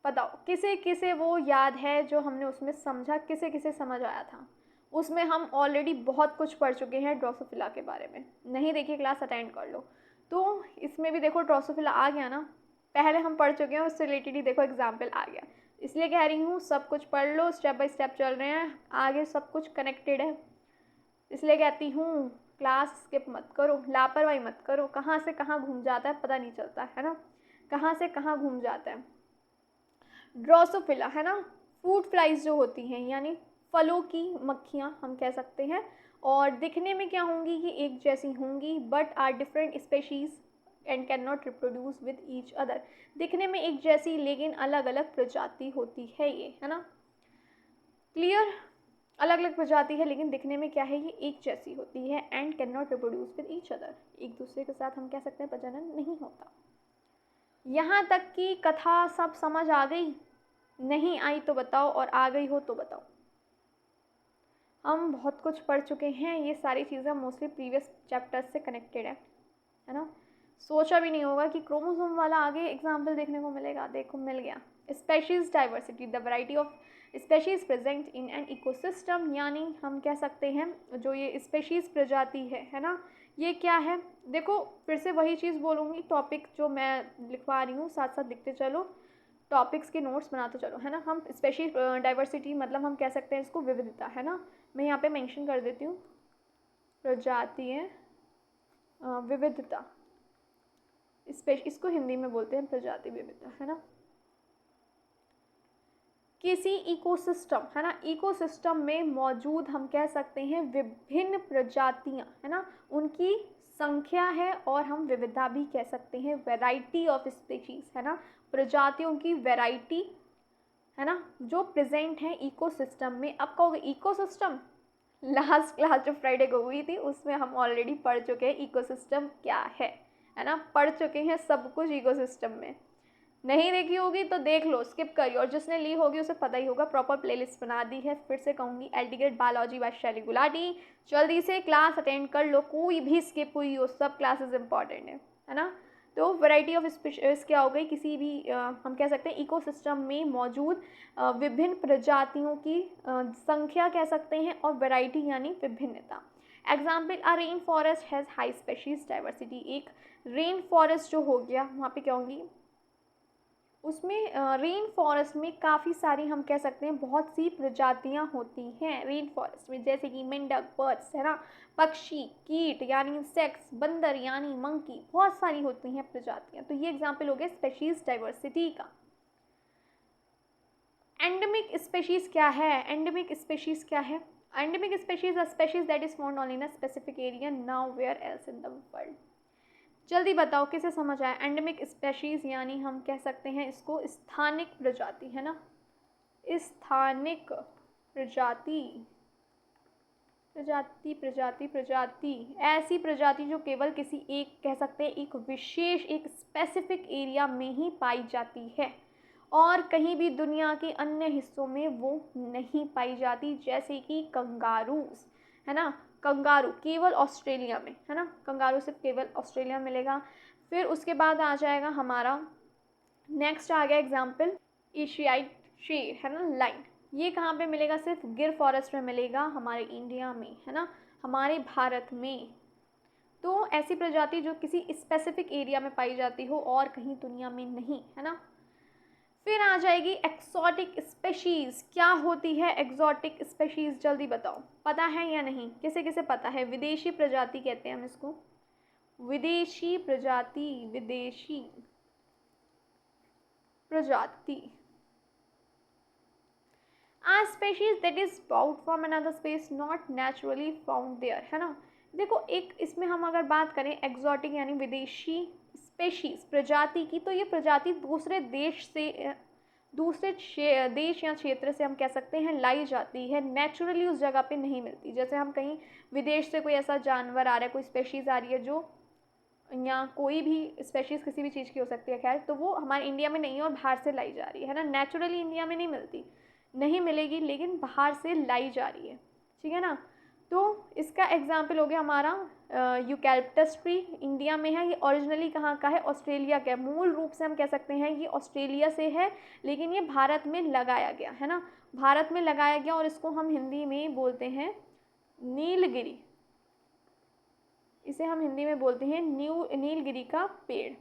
बताओ, किसे किसे वो याद है जो हमने उसमें समझा, किसे किसे समझ आया था? उसमें हम ऑलरेडी बहुत कुछ पढ़ चुके हैं ड्रोसोफिला के बारे में। नहीं देखिए क्लास अटेंड कर लो। तो इसमें भी देखो ड्रोसोफिला आ गया ना, पहले हम पढ़ चुके हैं, उससे रिलेटेड ही देखो एग्जाम्पल आ गया। इसलिए कह रही हूँ सब कुछ पढ़ लो, स्टेप बाय स्टेप चल रहे हैं, आगे सब कुछ कनेक्टेड है। इसलिए कहती हूँ क्लास स्किप मत करो, लापरवाही मत करो। कहाँ से कहाँ घूम जाता है पता नहीं चलता है ना, कहाँ से कहाँ घूम जाता है। ड्रोसोफिला है ना, फ्रूट फ्लाइज जो होती हैं यानी फलों की मक्खियाँ हम कह सकते हैं, और दिखने में क्या होंगी कि एक जैसी होंगी, but are different species and can not reproduce with each other. दिखने में एक जैसी लेकिन अलग अलग प्रजाति होती है ये, है ना, क्लियर? अलग अलग प्रजाति है लेकिन दिखने में क्या है, ये एक जैसी होती है। And can not reproduce with each other, एक दूसरे के साथ हम कह सकते हैं प्रजनन नहीं होता। यहाँ तक की कथा सब समझ आ गई? नहीं आई तो बताओ, और आ गई हो तो बताओ। हम बहुत कुछ पढ़ चुके हैं, ये सारी चीज़ें मोस्टली प्रीवियस चैप्टर्स से कनेक्टेड है ना। सोचा भी नहीं होगा कि क्रोमोसोम वाला आगे एग्जाम्पल देखने को मिलेगा। देखो मिल गया। Species diversity, the variety of species present in an ecosystem, यानी हम कह सकते हैं जो ये स्पेशीज प्रजाति है ना, ये क्या है? देखो फिर से वही चीज़ बोलूँगी, टॉपिक जो मैं लिखवा रही हूँ साथ साथ लिखते चलो, टॉपिक्स के नोट्स बनाते चलो, है ना। हम स्पेशीज डाइवर्सिटी मतलब हम कह सकते हैं इसको विविधता, है ना। मैं यहाँ पे मेंशन कर देती हूँ, प्रजातीय विविधता, इसको हिंदी में बोलते हैं प्रजाति विविधता, है ना। किसी इकोसिस्टम, है ना, इकोसिस्टम में मौजूद हम कह सकते हैं विभिन्न प्रजातियां, है ना, उनकी संख्या है, और हम विविधता भी कह सकते हैं, वैरायटी ऑफ स्पीशीज, है ना, प्रजातियों की वैरायटी, है ना, जो प्रेजेंट है इकोसिस्टम में। अब कहोगे इकोसिस्टम, लास्ट क्लास जो फ्राइडे को हुई थी उसमें हम ऑलरेडी पढ़ चुके हैं इकोसिस्टम क्या है ना, पढ़ चुके हैं सब कुछ इकोसिस्टम में। नहीं देखी होगी तो देख लो, स्किप करिए, और जिसने ली होगी उसे पता ही होगा, प्रॉपर प्लेलिस्ट बना दी है। फिर से कहूँगी, एल्टीग्रेड बायोलॉजी बाय शैली गुलाटी, जल्दी से क्लास अटेंड कर लो, कोई भी स्किप हुई हो, सब क्लासेस इंपॉर्टेंट है ना। तो वैरायटी ऑफ स्पीशीज क्या हो गई, किसी भी हम कह सकते हैं इकोसिस्टम में मौजूद विभिन्न प्रजातियों की संख्या कह सकते हैं, और वैरायटी यानी विभिन्नता। Example, a rain forest has high species diversity. एक रेन फॉरेस्ट जो हो गया, वहाँ पे क्या होंगी, उसमें रेन फॉरेस्ट में काफ़ी सारी हम कह सकते हैं बहुत सी प्रजातियां होती हैं रेन फॉरेस्ट में, जैसे कि मेंढक, बर्ड्स, है ना, पक्षी, कीट यानी इंसेक्ट्स, बंदर यानी मंकी, बहुत सारी होती हैं प्रजातियां। तो ये एग्जाम्पल हो गया स्पेशीज डाइवर्सिटी का। एंडेमिक स्पेशीज क्या है? एंडेमिक स्पेशीज क्या है? Endemic species a species that is found only in a specific area nowhere else in the world. जल्दी बताओ किसे समझ आया? एंडेमिक स्पेशीज़ यानी हम कह सकते हैं इसको स्थानिक प्रजाति, है ना, स्थानिक प्रजाति, प्रजाति प्रजाति प्रजाति, ऐसी प्रजाति जो केवल किसी एक कह सकते हैं एक विशेष एक स्पेसिफिक एरिया में ही पाई जाती है, और कहीं भी दुनिया के अन्य हिस्सों में वो नहीं पाई जाती, जैसे कि कंगारूस, है ना, कंगारू केवल ऑस्ट्रेलिया में, है ना, कंगारू सिर्फ केवल ऑस्ट्रेलिया में मिलेगा। फिर उसके बाद आ जाएगा हमारा नेक्स्ट आ गया एग्जाम्पल एशियाई शेर, है ना, लाइन। ये कहाँ पे मिलेगा? सिर्फ गिर फॉरेस्ट में मिलेगा, हमारे इंडिया में, है ना, हमारे भारत में। तो ऐसी प्रजाति जो किसी स्पेसिफिक एरिया में पाई जाती हो और कहीं दुनिया में नहीं, है ना। फिर आ जाएगी एक्सोटिक स्पेशीज़। क्या होती है एक्सोटिक स्पेशीज़? जल्दी बताओ, पता है या नहीं? किसे किसे पता है? विदेशी प्रजाति कहते हैं हम इसको, विदेशी प्रजाति, विदेशी प्रजाति। A species that is brought from another space not naturally found there, है ना। देखो एक इसमें हम अगर बात करें एक्सोटिक यानी विदेशी स्पेशीज प्रजाति की, तो ये प्रजाति दूसरे देश से दूसरे देश या क्षेत्र से हम कह सकते हैं लाई जाती है, नेचुरली उस जगह पे नहीं मिलती। जैसे हम कहीं विदेश से कोई ऐसा जानवर आ रहा है, कोई स्पेशीज़ आ रही है जो या कोई भी स्पेशीज़ किसी भी चीज़ की हो सकती है, खैर, तो वो हमारे इंडिया में नहीं है और बाहर से लाई जा रही है ना। नेचुरली इंडिया में नहीं मिलती, नहीं मिलेगी, लेकिन बाहर से लाई जा रही है, ठीक है ना। तो इसका एग्जाम्पल हो गया हमारा यूकैलिप्टस ट्री, इंडिया में है। ये ओरिजिनली कहाँ का है? ऑस्ट्रेलिया का है। मूल रूप से हम कह सकते हैं ये ऑस्ट्रेलिया से है, लेकिन ये भारत में लगाया गया है ना, भारत में लगाया गया, और इसको हम हिंदी में बोलते हैं नीलगिरी। इसे हम हिंदी में बोलते हैं नीलगिरी का पेड़।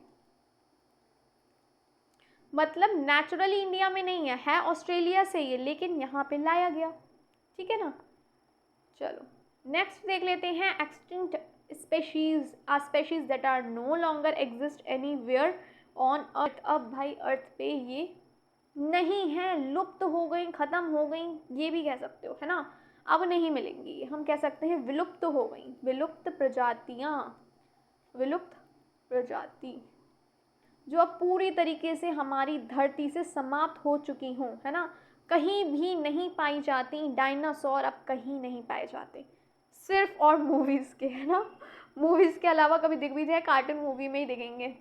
मतलब नेचुरली इंडिया में नहीं है ऑस्ट्रेलिया से ये, लेकिन यहाँ पे लाया गया, ठीक है ना। चलो नेक्स्ट देख लेते हैं, extinct species are species that are no longer exist anywhere on earth. अब भाई अर्थ पे ये नहीं है, लुप्त हो गई, ख़त्म हो गई, ये भी कह सकते हो, है ना। अब नहीं मिलेंगी, हम कह सकते हैं विलुप्त हो गई, विलुप्त प्रजातियाँ, विलुप्त प्रजाति जो अब पूरी तरीके से हमारी धरती से समाप्त हो चुकी हों, है ना, कहीं भी नहीं पाई जाती। डायनासोर अब कहीं नहीं पाए जाते, सिर्फ और मूवीज़ के, है ना, मूवीज़ के अलावा कभी दिख भी जाए कार्टून मूवी में ही दिखेंगे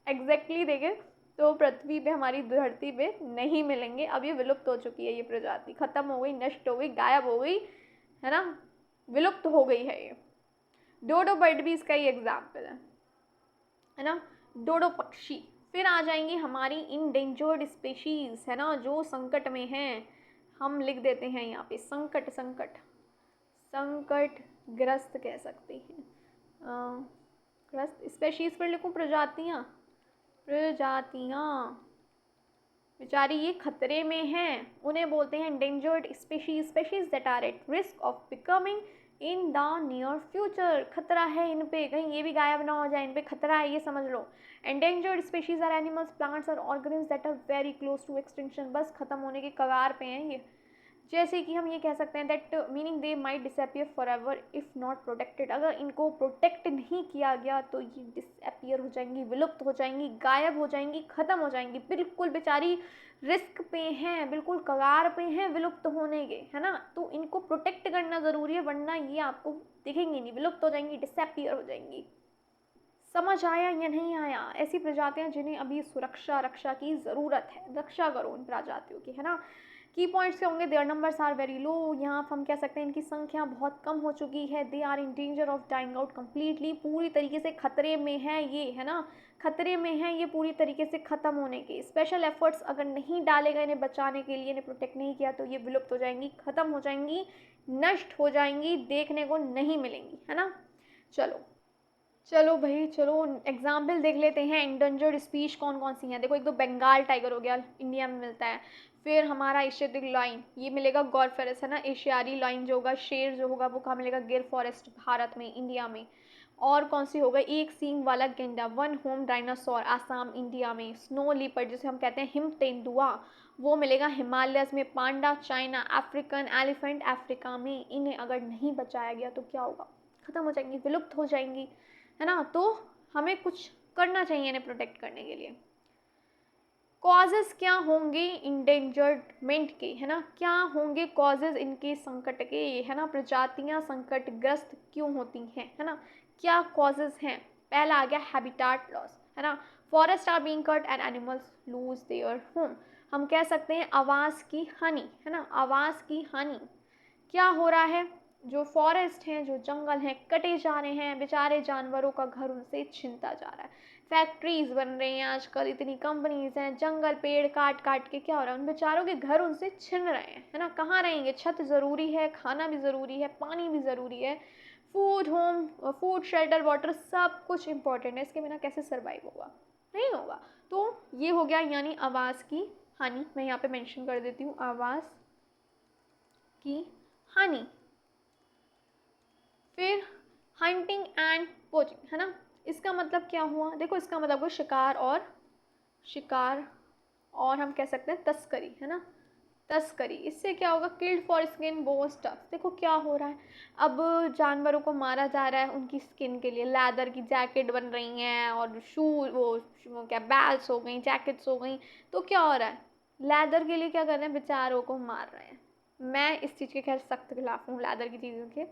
एग्जैक्टली देखें तो पृथ्वी पे, हमारी धरती पे नहीं मिलेंगे। अब ये विलुप्त हो चुकी है, ये प्रजाति ख़त्म हो गई, नष्ट हो गई, गायब हो गई, है ना, विलुप्त हो गई है ये। डोडो बर्ड भी इसका ही एग्जाम्पल है ना, डोडो पक्षी। फिर आ जाएंगी हमारी इंडेंजर्ड स्पेशीज़, है ना, जो संकट में हैं। हम लिख देते हैं यहाँ पे संकट, संकट, संकटग्रस्त कह सकते हैं, ग्रस्त स्पेशीज़ पर लिखूँ प्रजातियाँ, प्रजातियाँ बेचारी ये खतरे में हैं, उन्हें बोलते हैं endangered species, species that are at risk of becoming in the near future। खतरा है इन पे, कहीं ये भी गायब ना हो जाए, इन पे खतरा है, ये समझ लो। endangered species are animals, plants or organisms that are very close to extinction। बस ख़त्म होने के कगार पे हैं ये। जैसे कि हम ये कह सकते हैं that meaning they might disappear for ever if not protected. अगर इनको प्रोटेक्ट नहीं किया गया तो ये डिसअपियर हो जाएंगी, विलुप्त हो जाएंगी, गायब हो जाएंगी, ख़त्म हो जाएंगी। बिल्कुल बेचारी रिस्क पे हैं, बिल्कुल कगार पे हैं विलुप्त होने के, है ना। तो इनको प्रोटेक्ट करना ज़रूरी है, वरना ये आपको दिखेंगी नहीं, विलुप्त हो जाएंगी, डिसअपियर हो जाएंगी। समझ आया या नहीं आया? ऐसी प्रजातियां जिन्हें अभी रक्षा की ज़रूरत है, रक्षा करो इन प्रजातियों की, है ना। की पॉइंट्स क्या होंगे? Their numbers are very low, यहाँ हम कह सकते हैं इनकी संख्या बहुत कम हो चुकी है। They are in danger of dying out completely, पूरी तरीके से खतरे में है ये, है ना, खतरे में है ये पूरी तरीके से ख़त्म होने के। स्पेशल एफर्ट्स अगर नहीं डाले गए इन्हें बचाने के लिए, इन्हें प्रोटेक्ट नहीं किया, तो ये विलुप्त हो जाएंगी, ख़त्म हो जाएंगी, नष्ट हो जाएंगी, देखने को नहीं मिलेंगी, है ना। चलो भाई, चलो एग्जाम्पल देख लेते हैं एंडेंजर्ड स्पीश कौन कौन सी हैं। देखो, एक तो बंगाल टाइगर हो गया, इंडिया में मिलता है। फिर हमारा एशियाटिक लाइन, ये मिलेगा गौरफेरस, है ना। एशियारी लाइन जो होगा, शेर जो होगा, वो कहाँ मिलेगा? गिर फॉरेस्ट, भारत में, इंडिया में। और कौन सी होगा? एक सींग वाला गेंडा, one home dinosaur, Assam, India में। स्नो लीपर्ड जिसे हम कहते हैं हिम तेंदुआ, वो मिलेगा हिमालयस में। पांडा, चाइना। अफ्रीकन एलिफेंट, अफ्रीका में। इन्हें अगर नहीं बचाया गया तो क्या होगा? ख़त्म हो जाएंगी, विलुप्त हो जाएंगी, है ना। तो हमें कुछ करना चाहिए इन्हें प्रोटेक्ट करने के लिए। कॉजेज़ क्या होंगे इंडेंजरमेंट के, है ना, क्या होंगे कॉजेज़ इनके संकट के, है ना। प्रजातियां संकटग्रस्त क्यों होती हैं, है ना, क्या कॉजेज़ हैं? पहला आ गया हैबिटाट लॉस, है ना। Forest are being cut and animals lose their home. हम कह सकते हैं आवास की हानि, है ना, आवास की हानि। क्या हो रहा है? जो फॉरेस्ट हैं, जो जंगल हैं, कटे जा रहे हैं, बेचारे जानवरों का घर उनसे छिनता जा रहा है। फैक्ट्रीज बन रही हैं आजकल, इतनी कंपनीज हैं, जंगल पेड़ काट काट के क्या हो रहा है? उन बेचारों के घर उनसे छिन रहे हैं, है ना। कहाँ रहेंगे? छत ज़रूरी है, खाना भी ज़रूरी है, पानी भी ज़रूरी है, फूड शेल्टर वाटर सब कुछ इंपॉर्टेंट है। इसके बिना कैसे सर्वाइव होगा? नहीं होगा। तो ये हो गया यानी आवास की हानि। मैं यहाँ पे मेंशन कर देती हूँ, आवास की हानि। फिर हंटिंग एंड पोचिंग, है ना। इसका मतलब क्या हुआ? देखो, इसका मतलब हुआ शिकार और हम कह सकते हैं तस्करी, है ना, तस्करी। इससे क्या होगा? Killed for skin, bone, stuff. देखो क्या हो रहा है, अब जानवरों को मारा जा रहा है उनकी स्किन के लिए। लेदर की जैकेट बन रही हैं और वो क्या बैल्स हो गई, जैकेट्स हो गई। तो क्या हो रहा है? लेदर के लिए क्या कर रहे हैं? बेचारों को मार रहे हैं। मैं इस चीज़ के खैर सख्त खिलाफ हूँ लेदर की चीज़ों के।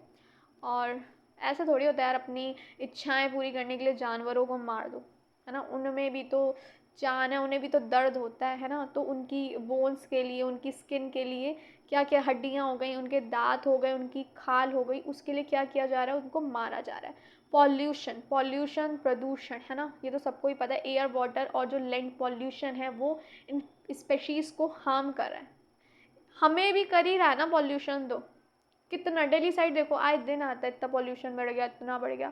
और ऐसे थोड़ी होता है यार, अपनी इच्छाएं पूरी करने के लिए जानवरों को मार दो, है ना। उनमें भी तो जान है, उन्हें भी तो दर्द होता है ना। तो उनकी बोन्स के लिए, उनकी स्किन के लिए क्या क्या, हड्डियाँ हो गई, उनके दांत हो गए, उनकी खाल हो गई, उसके लिए क्या किया जा रहा है, उनको मारा जा रहा है। पॉल्यूशन प्रदूषण, है ना, ये तो सबको ही पता है। एयर वाटर और जो लैंड पॉल्यूशन है वो इन स्पेशीज़ को हार्म कर रहा है। हमें भी कर ही रहा है ना पॉल्यूशन। तो कितना दिल्ली साइड देखो, आए दिन आता है, इतना पॉल्यूशन बढ़ गया, इतना बढ़ गया।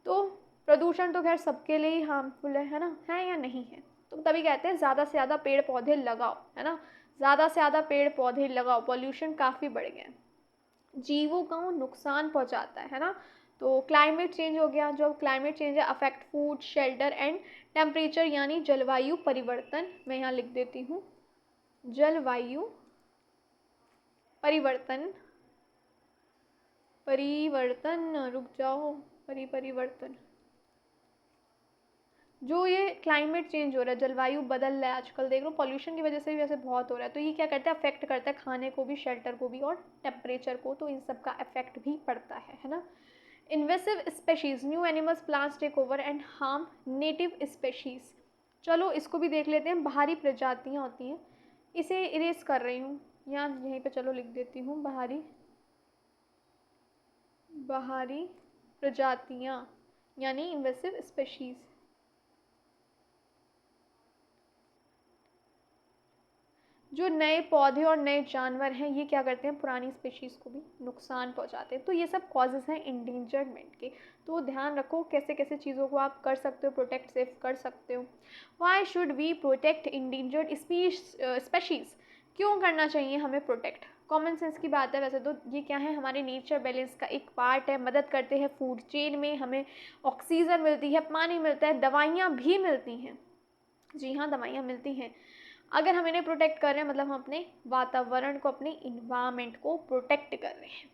तो प्रदूषण तो खैर सबके लिए ही हार्मफुल है ना, है या नहीं है। तो तभी कहते हैं ज़्यादा से ज़्यादा पेड़ पौधे लगाओ, है ना, ज़्यादा से ज़्यादा पेड़ पौधे लगाओ। पॉल्यूशन काफ़ी बढ़ गया है, जीवों को नुकसान पहुंचाता है ना। तो क्लाइमेट चेंज हो गया, जो क्लाइमेट चेंज है affect food, shelter and temperature, यानी जलवायु परिवर्तन। मैं यहाँ लिख देती हूँ, जलवायु परिवर्तन, परिवर्तन, रुक जाओ, परिवर्तन। जो ये क्लाइमेट चेंज हो रहा है, जलवायु बदल रहा है आजकल, देख लो पॉल्यूशन की वजह से भी वैसे बहुत हो रहा है। तो ये क्या करता है, अफेक्ट करता है खाने को भी, शेल्टर को भी और टेम्परेचर को। तो इन सब का इफेक्ट भी पड़ता है ना। Invasive species, new animals plants take over and harm native species. चलो इसको भी देख लेते हैं। बाहरी प्रजातियाँ होती हैं, इसे इरेज कर रही हूँ यहाँ, यहीं पे चलो लिख देती हूँ, बाहरी प्रजातियाँ यानी इन्वेसिव स्पेशीज। जो नए पौधे और नए जानवर हैं, ये क्या करते हैं, पुरानी स्पीशीज़ को भी नुकसान पहुंचाते हैं। तो ये सब कॉजेज़ हैं इंडेंजरमेंट के। तो ध्यान रखो कैसे कैसे चीज़ों को आप कर सकते हो, प्रोटेक्ट सेव कर सकते हो। Why should we protect endangered species, क्यों करना चाहिए हमें प्रोटेक्ट। कॉमन सेंस की बात है वैसे तो। ये क्या है, हमारे नेचर बैलेंस का एक पार्ट है, मदद करते हैं फूड चेन में, हमें ऑक्सीजन मिलती है, पानी मिलता है, दवाइयाँ भी मिलती हैं। जी हाँ, दवाइयाँ मिलती हैं। अगर हम इन्हें प्रोटेक्ट कर रहे हैं मतलब हम अपने वातावरण को, अपने इन्वायरमेंट को प्रोटेक्ट कर रहे हैं।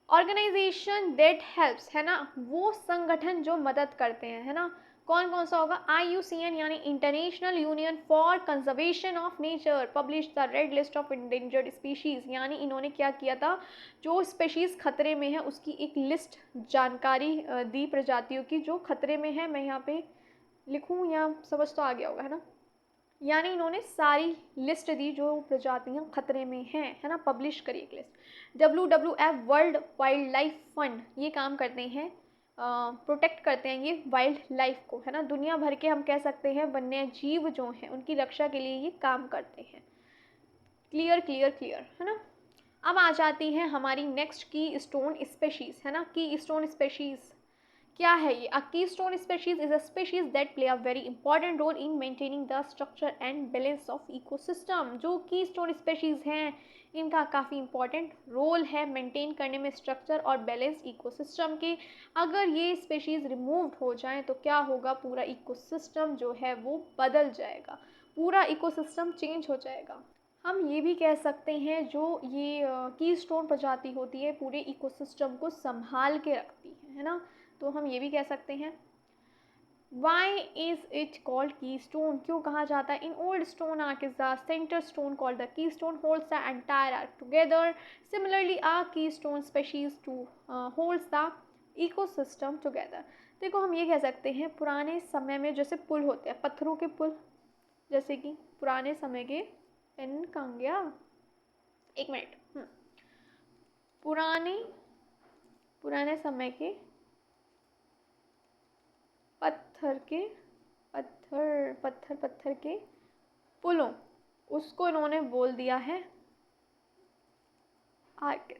ऑर्गेनाइजेशन दैट हेल्प्स, है ना, वो संगठन जो मदद करते हैं, है ना। कौन कौन सा होगा, IUCN यानी international union for conservation of nature publish the red list of endangered species. यानी इन्होंने क्या किया था, जो स्पीशीज़ खतरे में है उसकी एक लिस्ट, जानकारी दी प्रजातियों की जो खतरे में है। मैं यहाँ पे लिखूँ, यहाँ समझ तो आ गया होगा, है ना। यानी इन्होंने सारी लिस्ट दी जो प्रजातियां खतरे में हैं, है ना, पब्लिश करी एक list. WWF world wild life fund ये काम करते हैं, प्रोटेक्ट करते हैं ये वाइल्ड लाइफ को, है ना। दुनिया भर के हम कह सकते हैं वन्य जीव जो हैं उनकी रक्षा के लिए ये काम करते हैं। क्लियर क्लियर क्लियर, है ना। अब आ जाती है हमारी नेक्स्ट की स्टोन स्पेशीज़, है ना। की स्टोन स्पेशीज़ क्या है ये। A keystone species is a species that play a very important role in maintaining the structure and balance of ecosystem. जो कीस्टोन स्पीशीज हैं इनका काफ़ी इंपॉर्टेंट रोल है मेंटेन करने में स्ट्रक्चर और बैलेंस इकोसिस्टम के। अगर ये स्पीशीज रिमूव्ड हो जाएं तो क्या होगा, पूरा इकोसिस्टम जो है वो बदल जाएगा, पूरा इकोसिस्टम चेंज हो जाएगा। हम ये भी कह सकते हैं जो ये कीस्टोन प्रजाति होती है पूरे इकोसिस्टम को संभाल के रखती है ना। तो हम ये भी कह सकते हैं। Why is it called keystone, क्यों कहा जाता है। In old stone arch is the centre stone called the keystone holds the entire arch together. Similarly a keystone species too holds the ecosystem together. देखो हम ये कह सकते हैं पुराने समय में जैसे पुल होते हैं, पत्थरों के पुल, जैसे कि पुराने समय के, पेन कहाँ गया, एक मिनट, पुराने समय के पत्थर के पुलों, उसको इन्होंने बोल दिया है आर्किस,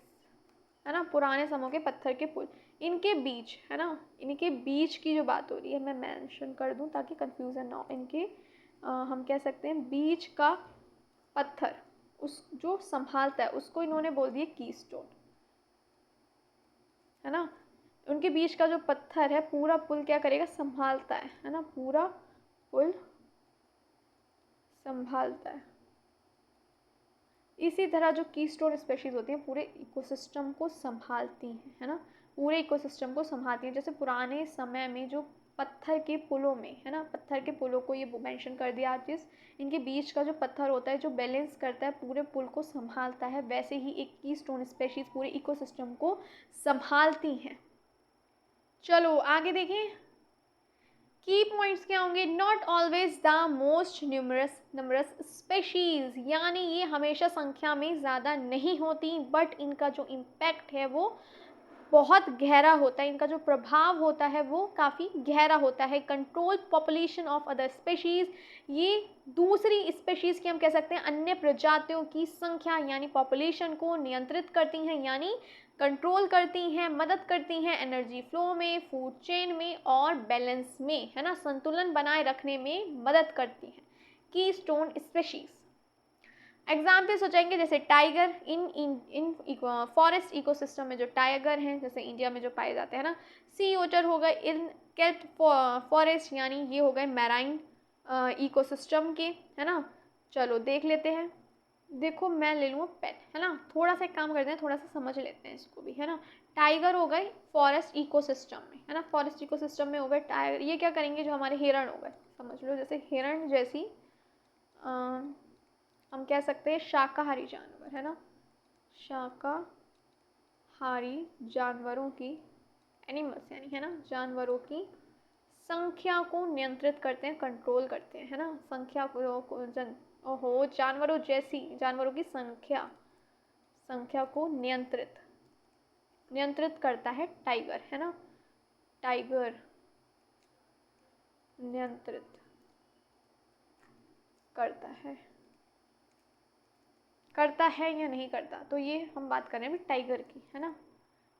है ना। पुराने समय के पत्थर के पुल, इनके बीच, है ना, इनके बीच की जो बात हो रही है, मैं मेंशन कर दूं ताकि कंफ्यूजन ना हो। इनके हम कह सकते हैं बीच का पत्थर, उस जो संभालता है उसको इन्होंने बोल दिया कीस्टोन, है ना। उनके बीच का जो पत्थर है पूरा पुल क्या करेगा, संभालता है ना, पूरा पुल संभालता है। इसी तरह जो कीस्टोन स्पीशीज होती हैं पूरे इकोसिस्टम को संभालती हैं, है ना, पूरे इकोसिस्टम को संभालती हैं। जैसे पुराने समय में जो पत्थर के पुलों में, है ना, पत्थर के पुलों को ये मेंशन कर दिया आर्टिस्ट। इनके बीच का जो पत्थर होता है जो बैलेंस करता है, पूरे पुल को संभालता है, वैसे ही एक कीस्टोन स्पीशीज पूरे इकोसिस्टम को संभालती हैं। चलो आगे देखें, की पॉइंट्स क्या होंगे। Not always the most numerous species, यानी ये हमेशा संख्या में ज़्यादा नहीं होती, बट इनका जो इम्पैक्ट है वो बहुत गहरा होता है, इनका जो प्रभाव होता है वो काफ़ी गहरा होता है। Control population of other species, ये दूसरी स्पेशीज़ की हम कह सकते हैं अन्य प्रजातियों की संख्या यानी पॉपुलेशन को नियंत्रित करती हैं, यानी कंट्रोल करती हैं, मदद करती हैं एनर्जी फ्लो में, फूड चेन में और बैलेंस में, है ना, संतुलन बनाए रखने में मदद करती हैं कीस्टोन स्पेशीज़। एग्जाम्पल्स हो जाएंगे जैसे टाइगर, इन फॉरेस्ट इकोसिस्टम में जो टाइगर हैं जैसे इंडिया में जो पाए जाते हैं ना। सी ओटर हो गए इन केल्प फॉरेस्ट, यानी ये हो गए मैराइन इकोसिस्टम के, है ना। चलो देख लेते हैं। देखो मैं ले लूँ पेन, है ना, थोड़ा सा एक काम करते हैं, थोड़ा सा समझ लेते हैं इसको भी, है ना। टाइगर हो गए फॉरेस्ट इकोसिस्टम में, है ना, फॉरेस्ट इकोसिस्टम में हो गए टाइगर। ये क्या करेंगे, जो हमारे हिरण हो गए, समझ लो जैसे हिरण जैसी हम कह सकते हैं शाकाहारी जानवर, है ना, शाकाहारी जानवरों की, एनिमल्स यानी, है ना, जानवरों की संख्या को नियंत्रित करते हैं, कंट्रोल करते हैं, है ना, संख्या को जानवरों जैसी, जानवरों की संख्या को नियंत्रित करता है टाइगर, है ना। टाइगर नियंत्रित करता है या नहीं करता, तो ये हम बात कर रहे हैं टाइगर की, है ना।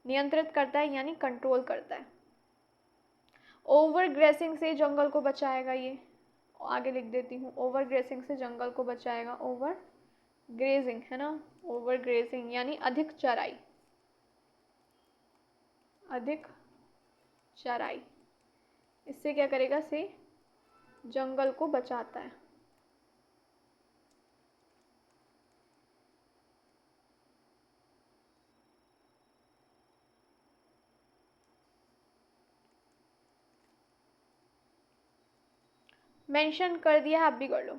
नियंत्रित करता है यानी कंट्रोल करता है। ओवर ग्रेसिंग से जंगल को बचाएगा, ये आगे लिख देती हूँ, ओवर ग्रेसिंग से जंगल को बचाएगा। ओवर ग्रेजिंग, है ना, ओवर ग्रेजिंग यानी अधिक चराई, इससे क्या करेगा, से जंगल को बचाता है। मेंशन कर दिया, आप भी कर लो।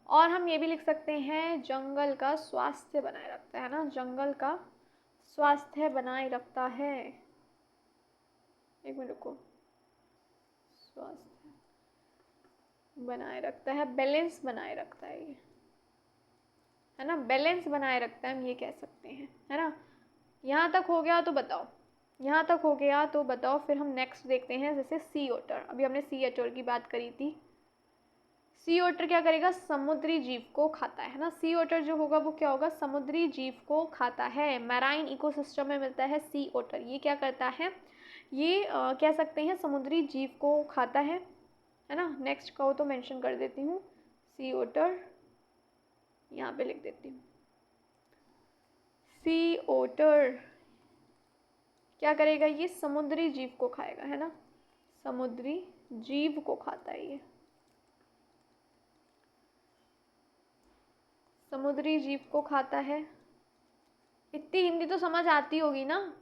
और हम ये भी लिख सकते हैं जंगल का स्वास्थ्य बनाए रखता है ना, जंगल का स्वास्थ्य बनाए रखता है। एक मिनट रुको, स्वास्थ्य बनाए रखता है, बैलेंस बनाए रखता है ये, है ना, बैलेंस बनाए रखता है, हम ये कह सकते हैं, है ना। यहाँ तक हो गया तो बताओ, यहाँ तक हो गया तो बताओ। फिर हम नेक्स्ट देखते हैं, जैसे सी ओटर, अभी हमने सी ओटर की बात करी थी। सी ओटर क्या करेगा, समुद्री जीव को खाता है ना। सी ओटर जो होगा वो क्या होगा, समुद्री जीव को खाता है। मैराइन इकोसिस्टम में मिलता है सी ओटर। ये क्या करता है, ये कह सकते हैं समुद्री जीव को खाता है ना। नेक्स्ट कहो तो मेंशन कर देती हूँ, सी ओटर यहाँ पे लिख देती हूँ। सी ओटर क्या करेगा, ये समुद्री जीव को खाएगा, है ना, समुद्री जीव को खाता है ये, समुद्री जीव को खाता है। इतनी हिंदी तो समझ आती होगी ना,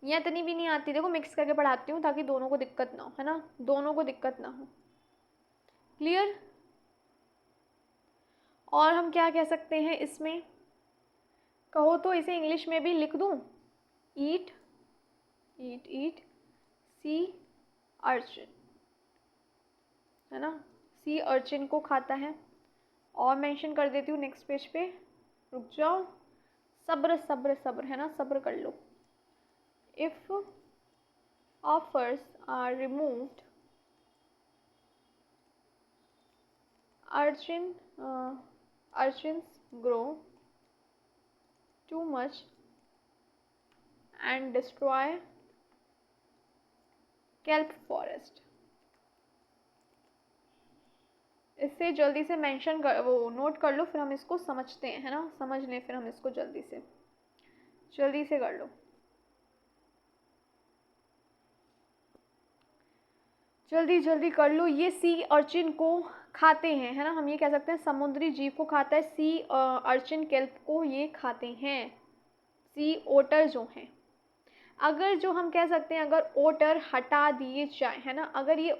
या इतनी भी नहीं आती, देखो मिक्स करके पढ़ाती हूँ ताकि दोनों को दिक्कत ना हो, है ना, दोनों को दिक्कत ना हो। क्लियर। और हम क्या कह सकते हैं इसमें, कहो तो इसे इंग्लिश में भी लिख दूँ, ईट सी अर्चिन, है ना, सी अर्चिन को खाता है। और मेंशन कर देती हूँ नेक्स्ट पेज पे, रुक जाओ, सब्र सब्र सब्र, है ना, सब्र कर लो। If otters are removed, urchins grow too much and destroy kelp forest। इससे जल्दी से मेंशन कर, वो नोट कर लो, फिर हम इसको समझते हैं, है ना, समझ लें फिर हम इसको जल्दी से कर लो, जल्दी कर लो। ये सी अर्चिन को खाते हैं, है ना, हम ये कह सकते हैं समुद्री जीव को खाता है, सी अर्चिन केल्प को ये खाते हैं, सी ओटर जो हैं। अगर जो हम कह सकते हैं अगर ऑर्डर हटा दिए जाए, है ना, अगर ये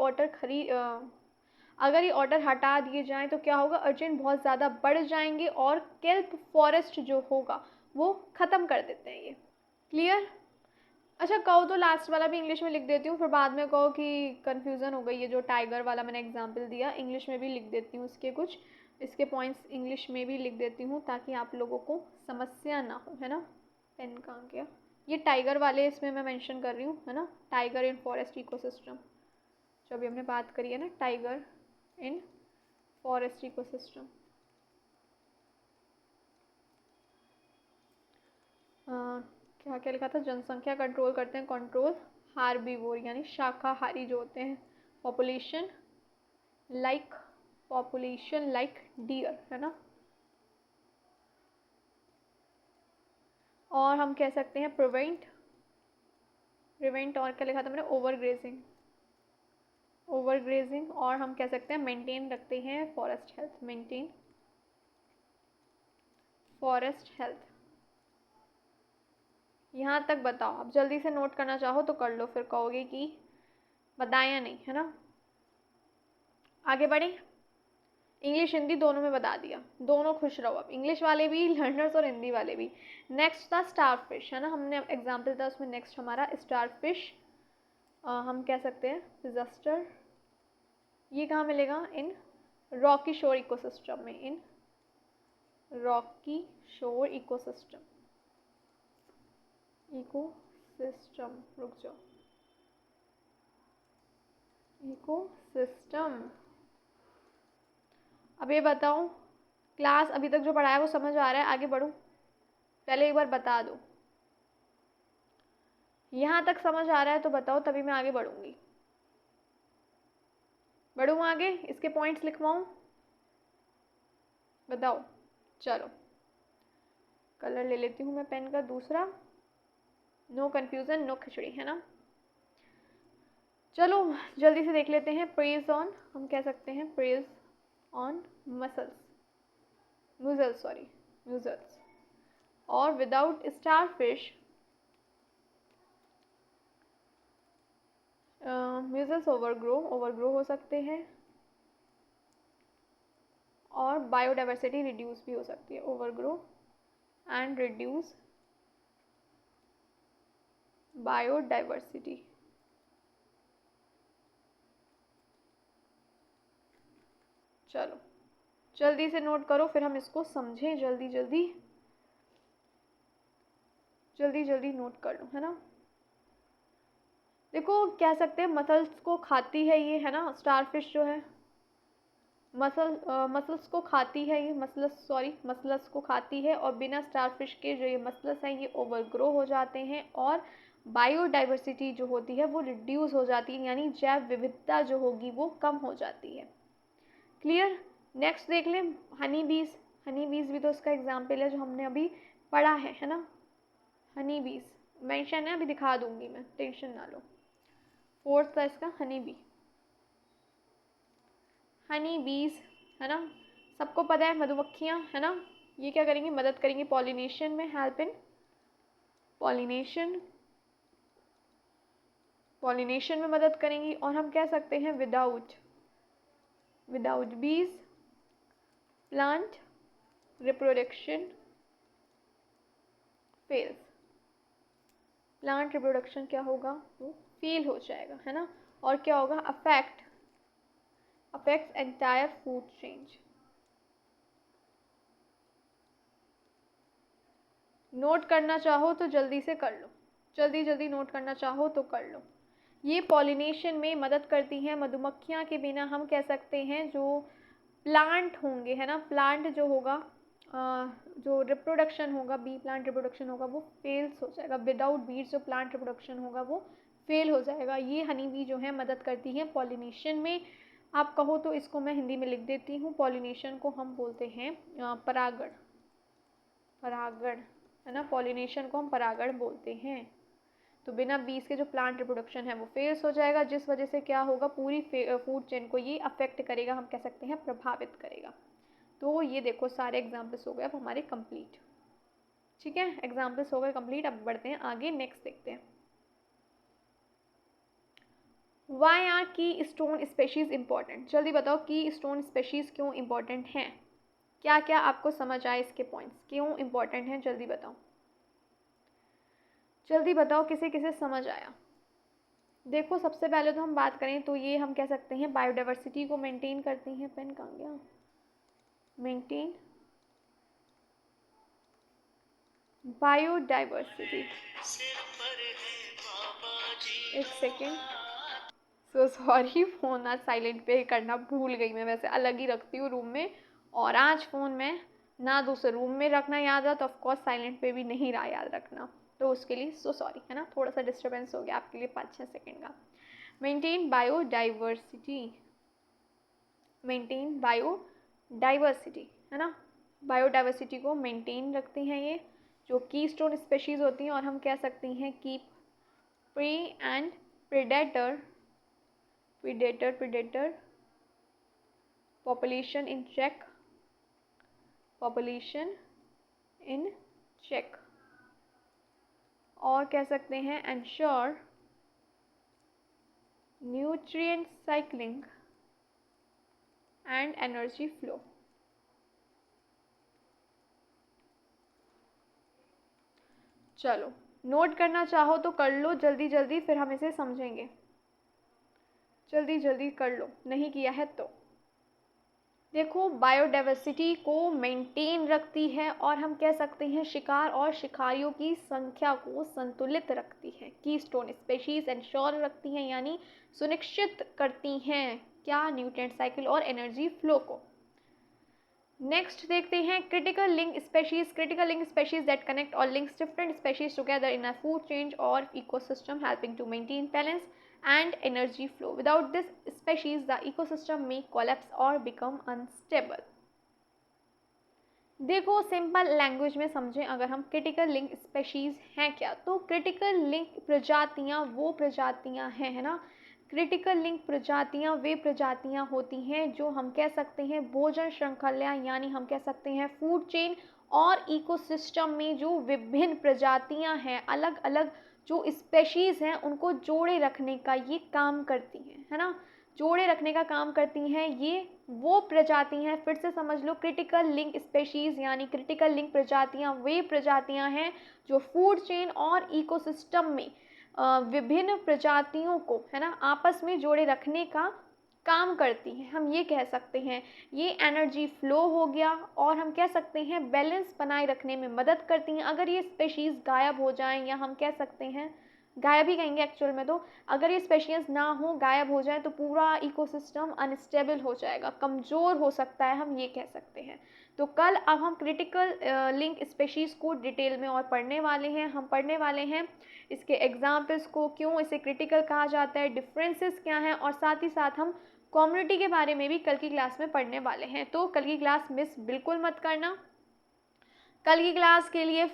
ऑर्डर हटा दिए जाएँ तो क्या होगा, अर्जेंट बहुत ज़्यादा बढ़ जाएंगे और केल्प फॉरेस्ट जो होगा वो ख़त्म कर देते हैं ये। क्लियर? अच्छा कहो तो लास्ट वाला भी इंग्लिश में लिख देती हूँ, फिर बाद में कहो कि कन्फ्यूज़न हो गई। ये जो टाइगर वाला मैंने एग्जांपल दिया इंग्लिश में भी लिख देती हूँ, इसके पॉइंट्स इंग्लिश में भी लिख देती हूँ ताकि आप लोगों को समस्या ना हो, है ना। पेन कहाँ गया? ये टाइगर वाले इसमें मैं मेंशन कर रही हूँ, है ना, टाइगर इन फॉरेस्ट इकोसिस्टम, जो अभी हमने बात करी है ना, टाइगर इन फॉरेस्ट इकोसिस्टम। क्या क्या लिखा था, जनसंख्या कंट्रोल करते हैं, कंट्रोल हार्बीवोर यानी शाकाहारी जो होते हैं, पॉपुलेशन लाइक डियर, है ना। और हम कह सकते हैं प्रिवेंट, और क्या लिखा था मैंने, ओवरग्रेजिंग। और हम कह सकते हैं मेंटेन रखते हैं forest health, maintain forest health. यहाँ तक बताओ, आप जल्दी से नोट करना चाहो तो कर लो, फिर कहोगे कि बताया नहीं, है ना। आगे बढ़े, इंग्लिश हिंदी दोनों में बता दिया, दोनों खुश रहो अब, इंग्लिश वाले भी लर्नर्स और हिंदी वाले भी। नेक्स्ट था स्टारफिश, है ना, हमने एग्जाम्पल था उसमें, नेक्स्ट हमारा स्टारफिश। हम कह सकते हैं डिजास्टर, ये कहाँ मिलेगा, इन रॉकी शोर इकोसिस्टम में, इन रॉकी शोर इकोसिस्टम, रुक जाओ, इकोसिस्टम। अब ये बताओ, क्लास अभी तक जो पढ़ाया वो समझ आ रहा है, आगे बढ़ूँ? पहले एक बार बता दो, यहाँ तक समझ आ रहा है तो बताओ, तभी मैं आगे बढ़ूँगी। बढ़ूँ आगे, इसके पॉइंट्स लिखवाऊँ, बताओ। चलो कलर ले लेती हूँ मैं पेन का दूसरा, नो कन्फ्यूज़न नो खिचड़ी, है ना। चलो जल्दी से देख लेते हैं, प्रेज ऑन, हम कह सकते हैं प्रेज ऑन म्यूजल्स। और विदाउट स्टारफिश म्यूजल्स ओवरग्रो हो सकते हैं, और बायोडाइवर्सिटी रिड्यूस भी हो सकती है, ओवरग्रो एंड रिड्यूस बायोडाइवर्सिटी। चलो जल्दी से नोट करो, फिर हम इसको समझें, जल्दी जल्दी नोट कर लो, है ना। देखो कह सकते हैं मसल्स को खाती है ये, है ना, स्टारफिश जो है मसल्स को खाती है ये, मसल्स को खाती है, और बिना स्टारफिश के जो ये मसल्स हैं ये ओवरग्रो हो जाते हैं, और बायोडाइवर्सिटी जो होती है वो रिड्यूस हो जाती है, यानी जैव विविधता जो होगी वो कम हो जाती है। क्लियर? नेक्स्ट देख लें, हनी बीज भी तो उसका एग्जाम्पल है जो हमने अभी पढ़ा है ना। हनी बीज मेंशन है, अभी दिखा दूंगी मैं, टेंशन ना लो। फोर्थ था इसका हनी बीज, है ना, सबको पता है मधुमक्खियाँ, है ना, ये क्या करेंगी, मदद करेंगी पॉलिनेशन में, हेल्प इन पॉलिनेशन में मदद करेंगी। और हम कह सकते हैं विदाउट बीज plant reproduction fails, plant reproduction क्या होगा, वो फेल हो जाएगा, है ना। और क्या होगा, affects entire food change. Note करना चाहो तो जल्दी से कर लो, जल्दी नोट करना चाहो तो कर लो। ये पॉलिनेशन में मदद करती हैं मधुमक्खियाँ के बिना हम कह सकते हैं जो प्लांट होंगे, है ना, प्लांट जो होगा, जो रिप्रोडक्शन होगा, बी प्लांट रिप्रोडक्शन होगा वो फेल्स हो जाएगा, विदाउट बीज जो प्लांट रिप्रोडक्शन होगा वो फेल हो जाएगा। ये हनी बी जो है मदद करती हैं पॉलिनेशन में। आप कहो तो इसको मैं हिंदी में लिख देती हूँ, पॉलिनेशन को हम बोलते हैं परागण, है ना, पॉलिनेशन को हम परागण बोलते हैं। तो बिना बीज के जो प्लांट रिप्रोडक्शन है वो फेल्स हो जाएगा, जिस वजह से क्या होगा, पूरी फूड चेन को ये अफेक्ट करेगा, हम कह सकते हैं प्रभावित करेगा। तो ये देखो सारे एग्जाम्पल्स हो गए अब हमारे कंप्लीट, ठीक है, एग्जाम्पल्स हो गए कंप्लीट। अब बढ़ते हैं आगे, नेक्स्ट देखते हैं। वाई आर की स्टोन स्पेशीज़ इम्पॉर्टेंट, जल्दी बताओ की स्टोन स्पेशीज़ क्यों इम्पॉर्टेंट हैं, क्या क्या आपको समझ आए इसके पॉइंट्स, क्यों इम्पॉर्टेंट हैं, जल्दी बताओ, जल्दी बताओ किसे किसे समझ आया। देखो सबसे पहले तो हम बात करें तो ये हम कह सकते हैं बायोडाइवर्सिटी को मेंटेन करती हैं। पेन कहाँ गया, मेंटेन बायोडाइवर्सिटी, एक सेकेंड, सो सॉरी, फ़ोन आज साइलेंट पे करना भूल गई मैं, वैसे अलग ही रखती हूँ रूम में, और आज फ़ोन में ना दूसरे रूम में रखना याद है तो ऑफकोर्स साइलेंट पे भी नहीं रहा याद रखना, तो उसके लिए सो सॉरी, है ना, थोड़ा सा डिस्टर्बेंस हो गया आपके लिए 5-6 सेकेंड का। मेंटेन बायोडाइवर्सिटी, मेंटेन बायोडाइवर्सिटी, है ना, बायोडाइवर्सिटी को मेंटेन रखती हैं ये जो की स्टोन स्पेशीज़ होती हैं, और हम कह सकती हैं keep prey and predator population in check, population in check, और कह सकते हैं ensure nutrient cycling and energy flow। चलो नोट करना चाहो तो कर लो जल्दी जल्दी, फिर हम इसे समझेंगे, जल्दी जल्दी कर लो, नहीं किया है तो। देखो बायोडाइवर्सिटी को मेंटेन रखती है, और हम कह सकते हैं शिकार और शिकारियों की संख्या को संतुलित रखती है, की स्टोन स्पेशीज एंश्योर रखती हैं यानी सुनिश्चित करती हैं क्या, न्यूट्रिएंट साइकिल और एनर्जी फ्लो को। नेक्स्ट देखते हैं critical link species, critical link species that connect और links different species together in a food chain और ecosystem helping to maintain balance and energy flow. Without this species, the ecosystem may collapse or become unstable. देखो simple language में समझें अगर हम, critical link species हैं क्या, तो critical link प्रजातियां वो प्रजातियां हैं, है ना, क्रिटिकल लिंक प्रजातियां वे प्रजातियां होती हैं जो हम कह सकते हैं भोजन श्रृंखला यानी हम कह सकते हैं फूड चेन और इकोसिस्टम में जो विभिन्न प्रजातियां हैं, अलग अलग जो स्पेशीज़ हैं उनको जोड़े रखने का ये काम करती हैं, है ना, जोड़े रखने का काम करती हैं, ये वो प्रजाति हैं, फिर से समझ लो, क्रिटिकल लिंक स्पेशीज़ यानी क्रिटिकल लिंक प्रजातियां वे प्रजातियां हैं जो फूड चेन और इकोसिस्टम में विभिन्न प्रजातियों को, है ना, आपस में जोड़े रखने का काम करती हैं, हम ये कह सकते हैं। ये एनर्जी फ्लो हो गया, और हम कह सकते हैं बैलेंस बनाए रखने में मदद करती हैं। अगर ये स्पेशीज़ गायब हो जाएं, या हम कह सकते हैं गायब ही कहेंगे एक्चुअल में, तो अगर ये स्पेशीज़ ना हो, गायब हो जाए, तो पूरा इकोसिस्टम अनस्टेबल हो जाएगा, कमज़ोर हो सकता है, हम ये कह सकते हैं। तो कल अब हम क्रिटिकल लिंक स्पेशीज़ को डिटेल में और पढ़ने वाले हैं, हम पढ़ने वाले हैं इसके एग्जाम्पल्स को, क्यों इसे क्रिटिकल कहा जाता है, डिफरेंसेस क्या हैं, और साथ ही साथ हम कम्युनिटी के बारे में भी कल की क्लास में पढ़ने वाले हैं। तो कल की क्लास मिस बिल्कुल मत करना। कल की क्लास के लिए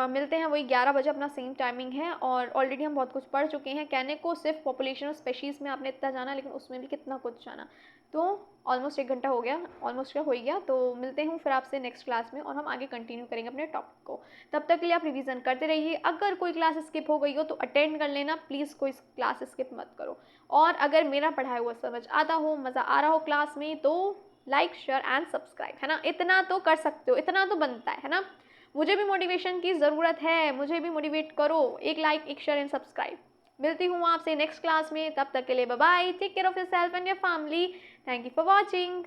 मिलते हैं, वही 11 बजे अपना सेम टाइमिंग है, और ऑलरेडी हम बहुत कुछ पढ़ चुके हैं। कहने को सिर्फ पॉपुलेशन और स्पेशीज़ में आपने इतना जाना, लेकिन उसमें भी कितना कुछ जाना, तो ऑलमोस्ट 1 घंटा हो गया, ऑलमोस्ट क्या हो गया, तो मिलते हैं फिर आपसे नेक्स्ट क्लास में, और हम आगे कंटिन्यू करेंगे अपने टॉपिक को। तब तक के लिए आप रिवीजन करते रहिए, अगर कोई क्लास स्किप हो गई हो तो अटेंड कर लेना प्लीज़, कोई क्लास स्किप मत करो, और अगर मेरा पढ़ाया हुआ समझ आता हो, मज़ा आ रहा हो क्लास में, तो लाइक शेयर एंड सब्सक्राइब, है ना, इतना तो कर सकते हो, इतना तो बनता है ना, मुझे भी मोटिवेशन की ज़रूरत है, मुझे भी मोटिवेट करो, एक लाइक, एक शेयर एंड सब्सक्राइब। मिलती हूँ आपसे नेक्स्ट क्लास में, तब तक के लिए bye bye, take care of yourself and your family, thank you for watching.